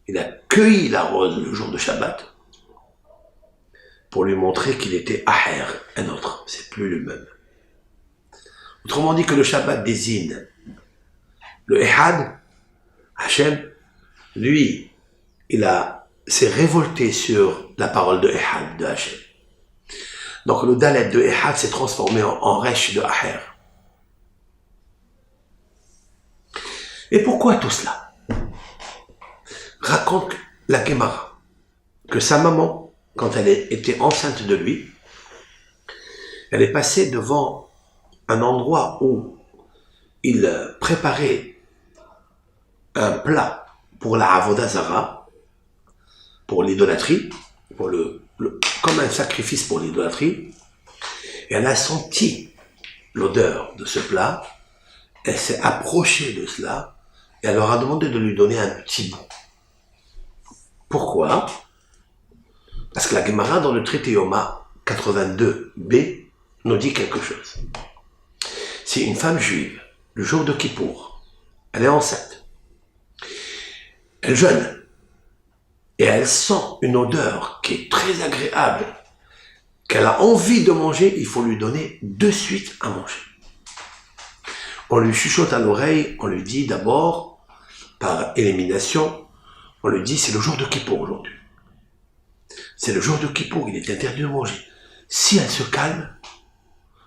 il a cueilli la rose le jour de Shabbat pour lui montrer qu'il était aher, un autre, c'est plus le même. Autrement dit que le Shabbat désigne le Ehad, Hachem, lui, s'est révolté sur la parole de Ehad, de Hachem. Donc le Dalet de Ehad s'est transformé en Resh de Aher. Et pourquoi tout cela? Raconte la Gemara que sa maman, quand elle était enceinte de lui, elle est passée devant un endroit où il préparait un plat pour la Avodah Zara, pour l'idolâtrie, comme un sacrifice pour l'idolâtrie. Et elle a senti l'odeur de ce plat, elle s'est approchée de cela, et elle leur a demandé de lui donner un petit bout. Pourquoi? Parce que la Gemara dans le traité Yoma 82b nous dit quelque chose. Si une femme juive, le jour de Kippour, elle est enceinte, elle jeûne, et elle sent une odeur qui est très agréable, qu'elle a envie de manger, il faut lui donner de suite à manger. On lui chuchote à l'oreille, on lui dit d'abord, par élimination, on lui dit c'est le jour de Kippour aujourd'hui. C'est le jour de Kippour, il est interdit de manger. Si elle se calme,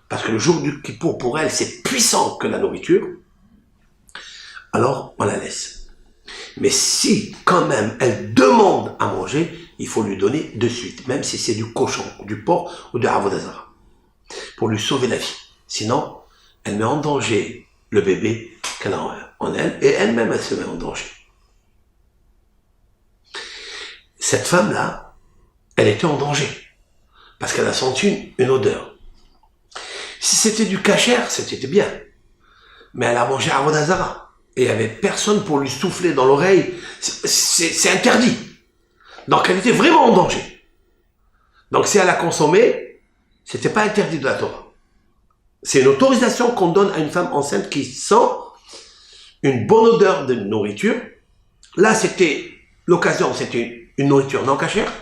parce que le jour du Kippour pour elle c'est puissant que la nourriture, alors on la laisse. Mais si quand même elle demande à manger, il faut lui donner de suite, même si c'est du cochon, du porc ou de Avodah Zara, pour lui sauver la vie. Sinon, elle met en danger le bébé qu'elle a en elle, et elle-même elle se met en danger. Cette femme-là, elle était en danger, parce qu'elle a senti une odeur. Si c'était du kasher, c'était bien, mais elle a mangé Avodah Zara. Et il n'y avait personne pour lui souffler dans l'oreille, c'est interdit. Donc elle était vraiment en danger. Donc si elle a consommé, c'était pas interdit de la Torah. C'est une autorisation qu'on donne à une femme enceinte qui sent une bonne odeur de nourriture. Là c'était l'occasion, c'était une nourriture non cachère,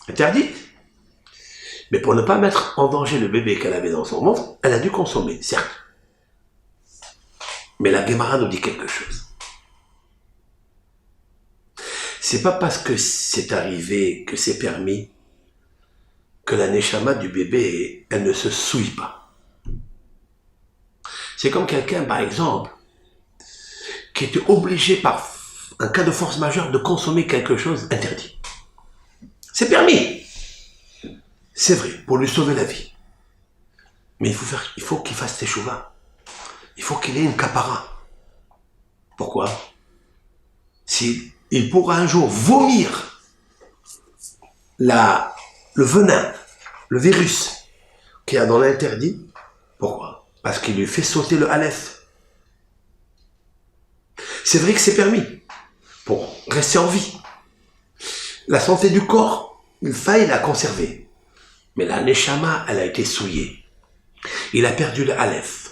interdite. Mais pour ne pas mettre en danger le bébé qu'elle avait dans son ventre, elle a dû consommer, certes. Mais la Gemara nous dit quelque chose. C'est pas parce que c'est arrivé, que c'est permis, que la neshama du bébé, elle ne se souille pas. C'est comme quelqu'un, par exemple, qui était obligé par un cas de force majeure de consommer quelque chose interdit. C'est permis. C'est vrai, pour lui sauver la vie. Mais il faut qu'il fasse teshuva. Il faut qu'il ait une kapara. Pourquoi? Il pourra un jour vomir le venin, le virus qu'il y a dans l'interdit. Pourquoi? Parce qu'il lui fait sauter le Aleph. C'est vrai que c'est permis pour rester en vie. La santé du corps, il faille la conserver. Mais la neshama, elle a été souillée. Il a perdu le Aleph.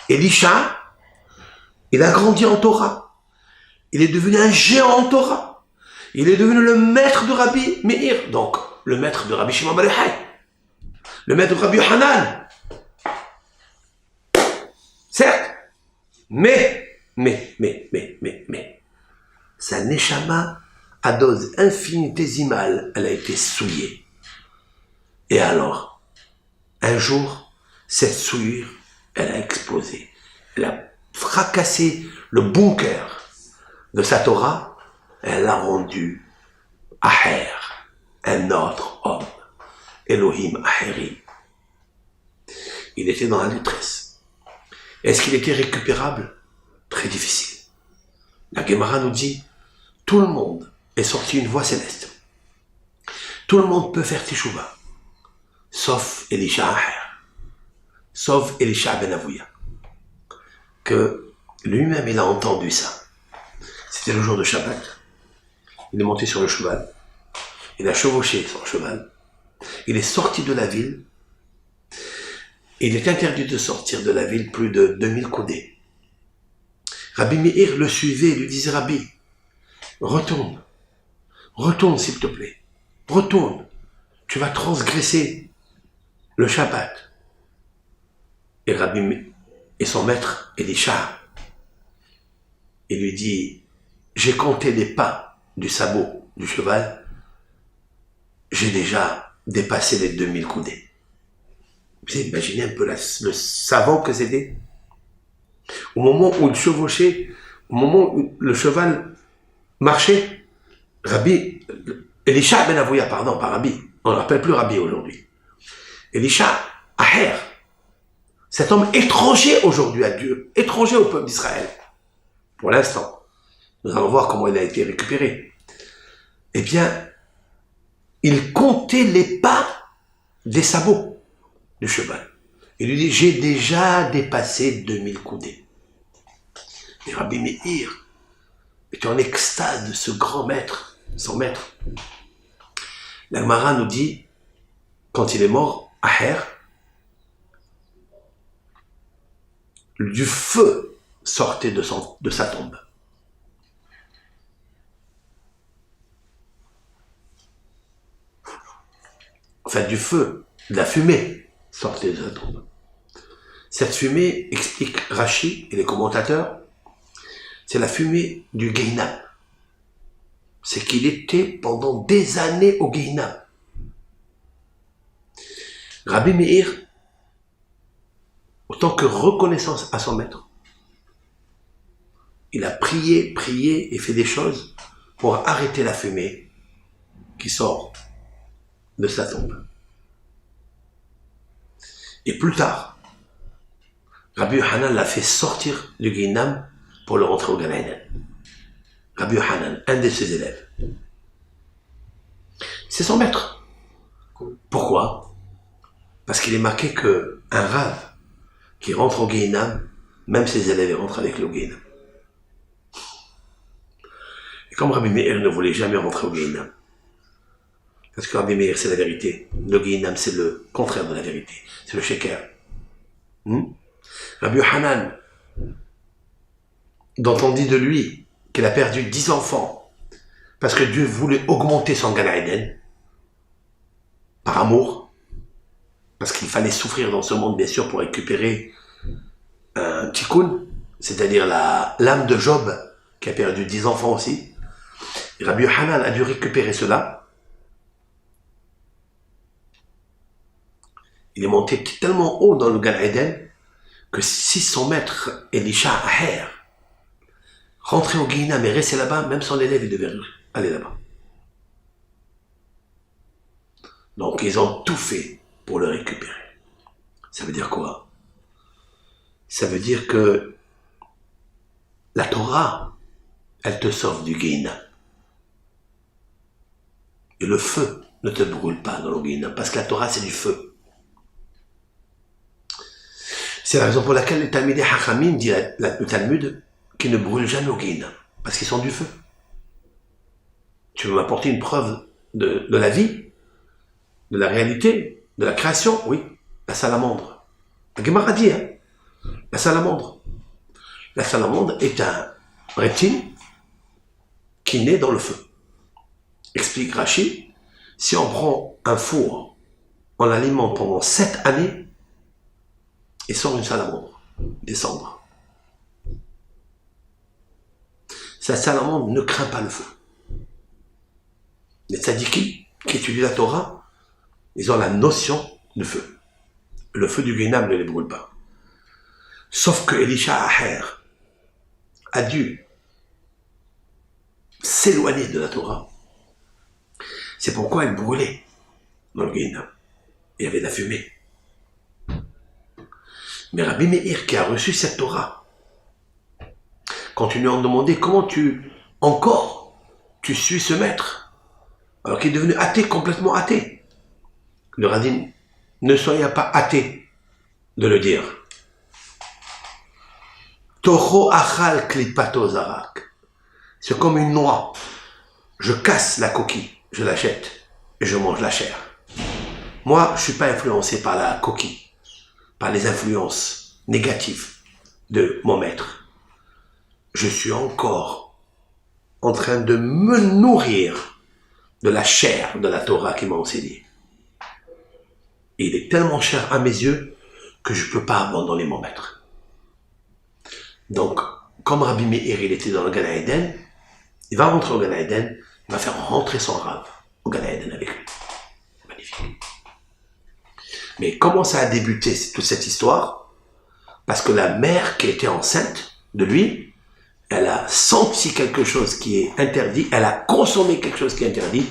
Elisha, il a grandi en Torah. Il est devenu un géant en Torah. Il est devenu le maître de Rabbi Meir, donc le maître de Rabbi Shimon bar Yochai, le maître de Rabbi Yohanan. Certes, mais, sa neshama, à dose infinitésimale, elle a été souillée. Et alors, un jour, cette souillure, elle a explosé. Elle a fracassé le bunker de sa Torah. Elle l'a rendu Aher, un autre homme. Elohim Aheri. Il était dans la détresse. Est-ce qu'il était récupérable? Très difficile. La Gemara nous dit, tout le monde est sorti une voie céleste. Tout le monde peut faire teshuva, sauf Elisha Aher. Sauf Elisha ben Avouya, que lui-même il a entendu ça. C'était le jour de Shabbat. Il est monté sur le cheval, il a chevauché son cheval, il est sorti de la ville, Il est interdit de sortir de la ville plus de 2000 coudées. Rabbi Meir le suivait et lui disait, Rabbi, retourne s'il te plaît, retourne, tu vas transgresser le Shabbat. Et Rabbi Meir, et son maître, Elisha, il lui dit, j'ai compté les pas du sabot du cheval, j'ai déjà dépassé les 2000 coudées. Vous imaginez un peu le savant que c'était. Au moment où il chevauchait, au moment où le cheval marchait, Rabbi, Elisha ben Avouya, pardon, pas Rabbi, on ne l'appelle plus Rabbi aujourd'hui. Elisha, Aher, cet homme étranger aujourd'hui à Dieu, étranger au peuple d'Israël, pour l'instant. Nous allons voir comment il a été récupéré. Eh bien, il comptait les pas des sabots du cheval. Il lui dit, j'ai déjà dépassé 2000 coudées. Et Rabbi Meir était en extase de ce grand maître, son maître. La Gemara nous dit, quand il est mort, Aher, du feu sortait de sa tombe. Enfin, du feu, de la fumée sortait de sa tombe. Cette fumée, explique Rashi et les commentateurs, c'est la fumée du Gehinam. C'est qu'il était pendant des années au Gehinam. Rabbi Meir, autant que reconnaissance à son maître, il a prié et fait des choses pour arrêter la fumée qui sort de sa tombe. Et plus tard, Rabbi Yohanan l'a fait sortir du Gehinam pour le rentrer au Gan Eden. Rabbi Yohanan, un de ses élèves. C'est son maître. Pourquoi? Parce qu'il est marqué qu'un rave qui rentre au Gehinam, même ses élèves rentrent avec le au Gehinam. Et comme Rabbi Meir ne voulait jamais rentrer au Gehinam, parce que Rabbi Meir, c'est la vérité. Le Gehinam, c'est le contraire de la vérité. C'est le sheker. Rabbi Yohanan, dont on dit de lui qu'il a perdu 10 enfants, parce que Dieu voulait augmenter son Gan Eden, par amour, parce qu'il fallait souffrir dans ce monde, bien sûr, pour récupérer un tikkun, c'est-à-dire l'âme de Job, qui a perdu 10 enfants aussi. Et Rabbi Yohanan a dû récupérer cela. Il est monté tellement haut dans le Gan Eden que si son maître, Elisha Aher, rentrait au Gehinam et restait là-bas, même son élève, il devait aller là-bas. Donc ils ont tout fait pour le récupérer. Ça veut dire quoi? Ça veut dire que la Torah, elle te sauve du Gehinam. Et le feu ne te brûle pas dans le Gehinam, parce que la Torah, c'est du feu. C'est la raison pour laquelle les Talmidei Hachamim, dit le Talmud, qu'ils ne brûlent jamais au Gehinam, parce qu'ils sont du feu. Tu veux m'apporter une preuve de la vie, de la réalité, de la création? Oui, la salamandre. La Gemara dit, la salamandre. La salamandre est un reptile qui naît dans le feu. Explique Rashi, si on prend un four, on l'alimente pendant 7 années, et sort une salamandre, des cendres. Cette salamandre ne craint pas le feu. Les tzadikim qui étudient la Torah, ils ont la notion du feu. Le feu du Gehinam ne les brûle pas. Sauf que Elisha Aher a dû s'éloigner de la Torah. C'est pourquoi elle brûlait dans le Gehinam. Il y avait de la fumée. Mais Rabbi Meir, qui a reçu cette Torah, quand tu lui as demandé comment tu suis ce maître, alors qu'il est devenu athée, complètement athée, il leur a dit, ne soyez pas athée de le dire. Toho achal klipato zarak. C'est comme une noix. Je casse la coquille, je la jette et je mange la chair. Moi, je ne suis pas influencé par la coquille. par les influences négatives de mon maître, je suis encore en train de me nourrir de la chair de la Torah qui m'a enseigné. Et il est tellement cher à mes yeux que je ne peux pas abandonner mon maître. Donc, comme Rabbi Meir, il était dans le Gan Eden, il va rentrer au Gan Eden, il va faire rentrer son Rav au Gan Eden avec lui. Magnifique. Mais comment ça a débuté toute cette histoire? Parce que la mère qui était enceinte de lui, elle a senti quelque chose qui est interdit, elle a consommé quelque chose qui est interdit,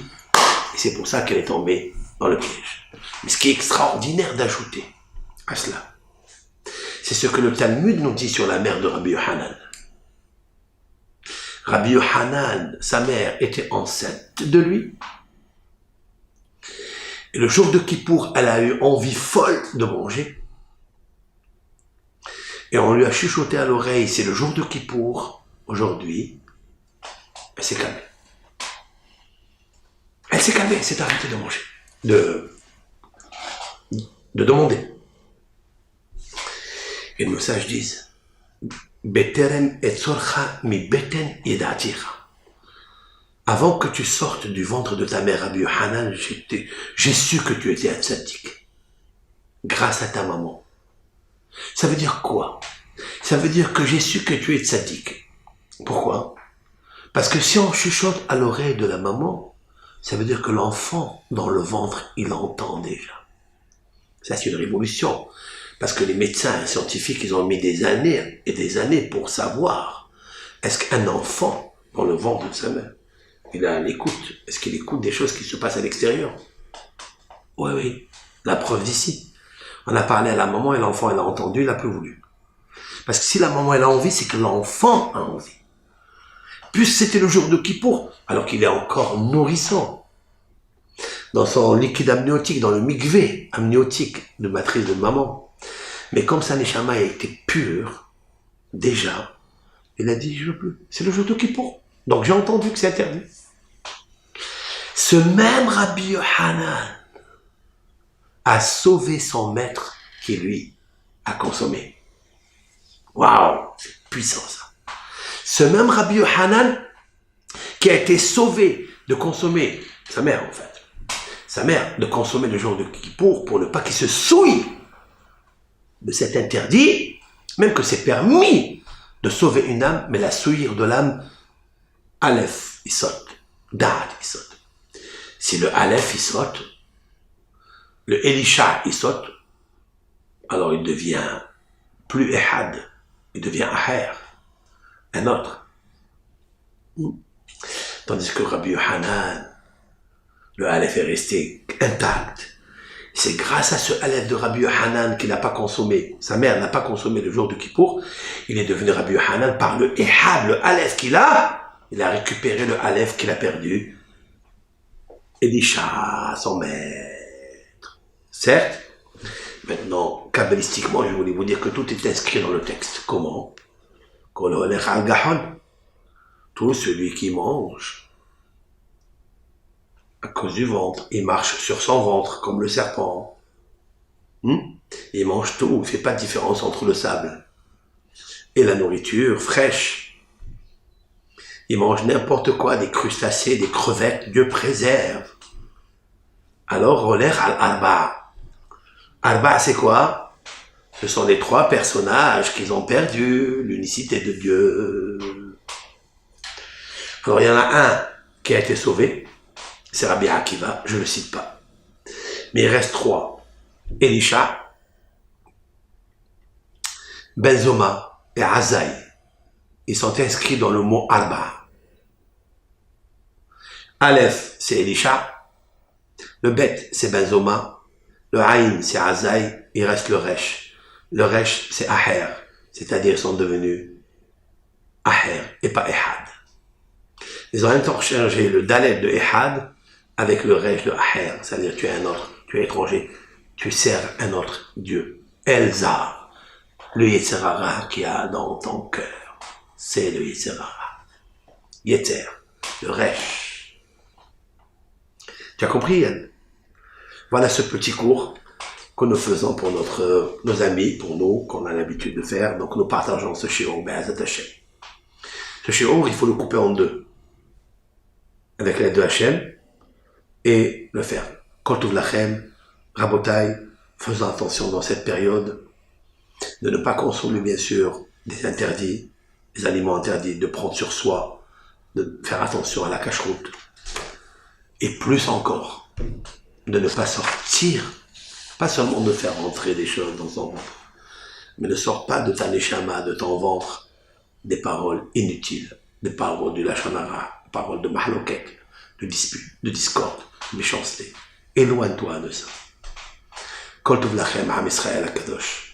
et c'est pour ça qu'elle est tombée dans le piège. Mais ce qui est extraordinaire d'ajouter à cela, c'est ce que le Talmud nous dit sur la mère de Rabbi Yohanan. Rabbi Yohanan, sa mère, était enceinte de lui. Et le jour de Kippour, elle a eu envie folle de manger. Et on lui a chuchoté à l'oreille, c'est le jour de Kippour, aujourd'hui. Elle s'est calmée. Elle s'est calmée, elle s'est arrêtée de manger. De demander. Et nos sages disent, Beterem etzorcha mi beten yedatira. Avant que tu sortes du ventre de ta mère, Rabbi Yohanan, j'ai su que tu étais un tzaddik. Grâce à ta maman. Ça veut dire quoi? Ça veut dire que j'ai su que tu es tzaddik. Pourquoi? Parce que si on chuchote à l'oreille de la maman, ça veut dire que l'enfant dans le ventre, il entend déjà. Ça, c'est une révolution. Parce que les médecins scientifiques, ils ont mis des années et des années pour savoir est-ce qu'un enfant dans le ventre de sa mère, il écoute, est-ce qu'il écoute des choses qui se passent à l'extérieur? Oui, oui. La preuve d'ici. On a parlé à la maman et l'enfant, elle a entendu, il n'a plus voulu. Parce que si la maman, elle a envie, c'est que l'enfant a envie. Puis c'était le jour de Kippour, alors qu'il est encore nourrissant. Dans son liquide amniotique, dans le mikvé amniotique de matrice de maman. Mais comme sa neshama était pure, déjà, il a dit, je veux plus. C'est le jour de Kippour. Donc j'ai entendu que c'est interdit. Ce même Rabbi Yohanan a sauvé son maître qui, lui, a consommé. Waouh, c'est puissant ça. Ce même Rabbi Yohanan qui a été sauvé de consommer, sa mère en fait, sa mère de consommer le jour de Kippour pour ne pas qu'il se souille de cet interdit, même que c'est permis de sauver une âme, mais la souillir de l'âme, Aleph, il saute, Dad, il saute. Si le Aleph, il saute, le Elisha, il saute, alors il devient plus Ehad, il devient Aher, un autre. Tandis que Rabbi Yohanan, le Aleph est resté intact. C'est grâce à ce Aleph de Rabbi Yohanan qu'il n'a pas consommé, sa mère n'a pas consommé le jour de Kippour, il est devenu Rabbi Yohanan par le Ehad, le Aleph qu'il a, il a récupéré le Aleph qu'il a perdu. Elisha, son maître. Certes, maintenant, kabbalistiquement, je voulais vous dire que tout est inscrit dans le texte. Comment? Tout celui qui mange, à cause du ventre, il marche sur son ventre comme le serpent. Il mange tout, il ne fait pas de différence entre le sable et la nourriture fraîche. Il mange n'importe quoi, des crustacés, des crevettes, Dieu préserve. Alors, roler al-arba. Arba, c'est quoi? Ce sont les trois personnages qu'ils ont perdu, l'unicité de Dieu. Alors, il y en a un qui a été sauvé, c'est Rabbi Akiva, je ne le cite pas. Mais il reste trois. Elisha, Benzoma et Azaï. Ils sont inscrits dans le mot Arba. Aleph, c'est Elisha. Le Bet, c'est Benzoma. Le Aïn, c'est Azaï. Il reste le Resh. Le Resh, c'est Aher. C'est-à-dire ils sont devenus Aher et pas Ehad. Ils ont interchangé le Dalet de Ehad avec le Resh de Aher. C'est-à-dire tu es un autre, tu es étranger. Tu sers un autre Dieu. Elza, le Yetzerara qu'il y a dans ton cœur. C'est le Yetzerara. Yetzer, le Resh. Tu as compris, Yann? Voilà ce petit cours que nous faisons pour nos amis, pour nous, qu'on a l'habitude de faire. Donc nous partageons ce shiur, Be'ezat Hashem. Ce shiur, il faut le couper en deux, avec l'aide de Hashem, et le faire. Kol Tov Lachem, Rabotai, faisons attention dans cette période de ne pas consommer bien sûr des interdits, des aliments interdits, de prendre sur soi, de faire attention à la cache-route, et plus encore, de ne pas sortir, pas seulement de faire rentrer des choses dans ton ventre, mais ne sors pas de ta neshama, de ton ventre, des paroles inutiles, des paroles du lashon hara, des paroles de mahloket, de dispute, de discorde, de méchanceté. Éloigne-toi de ça. Kol Tov Lachem, Am Israël HaKadosh.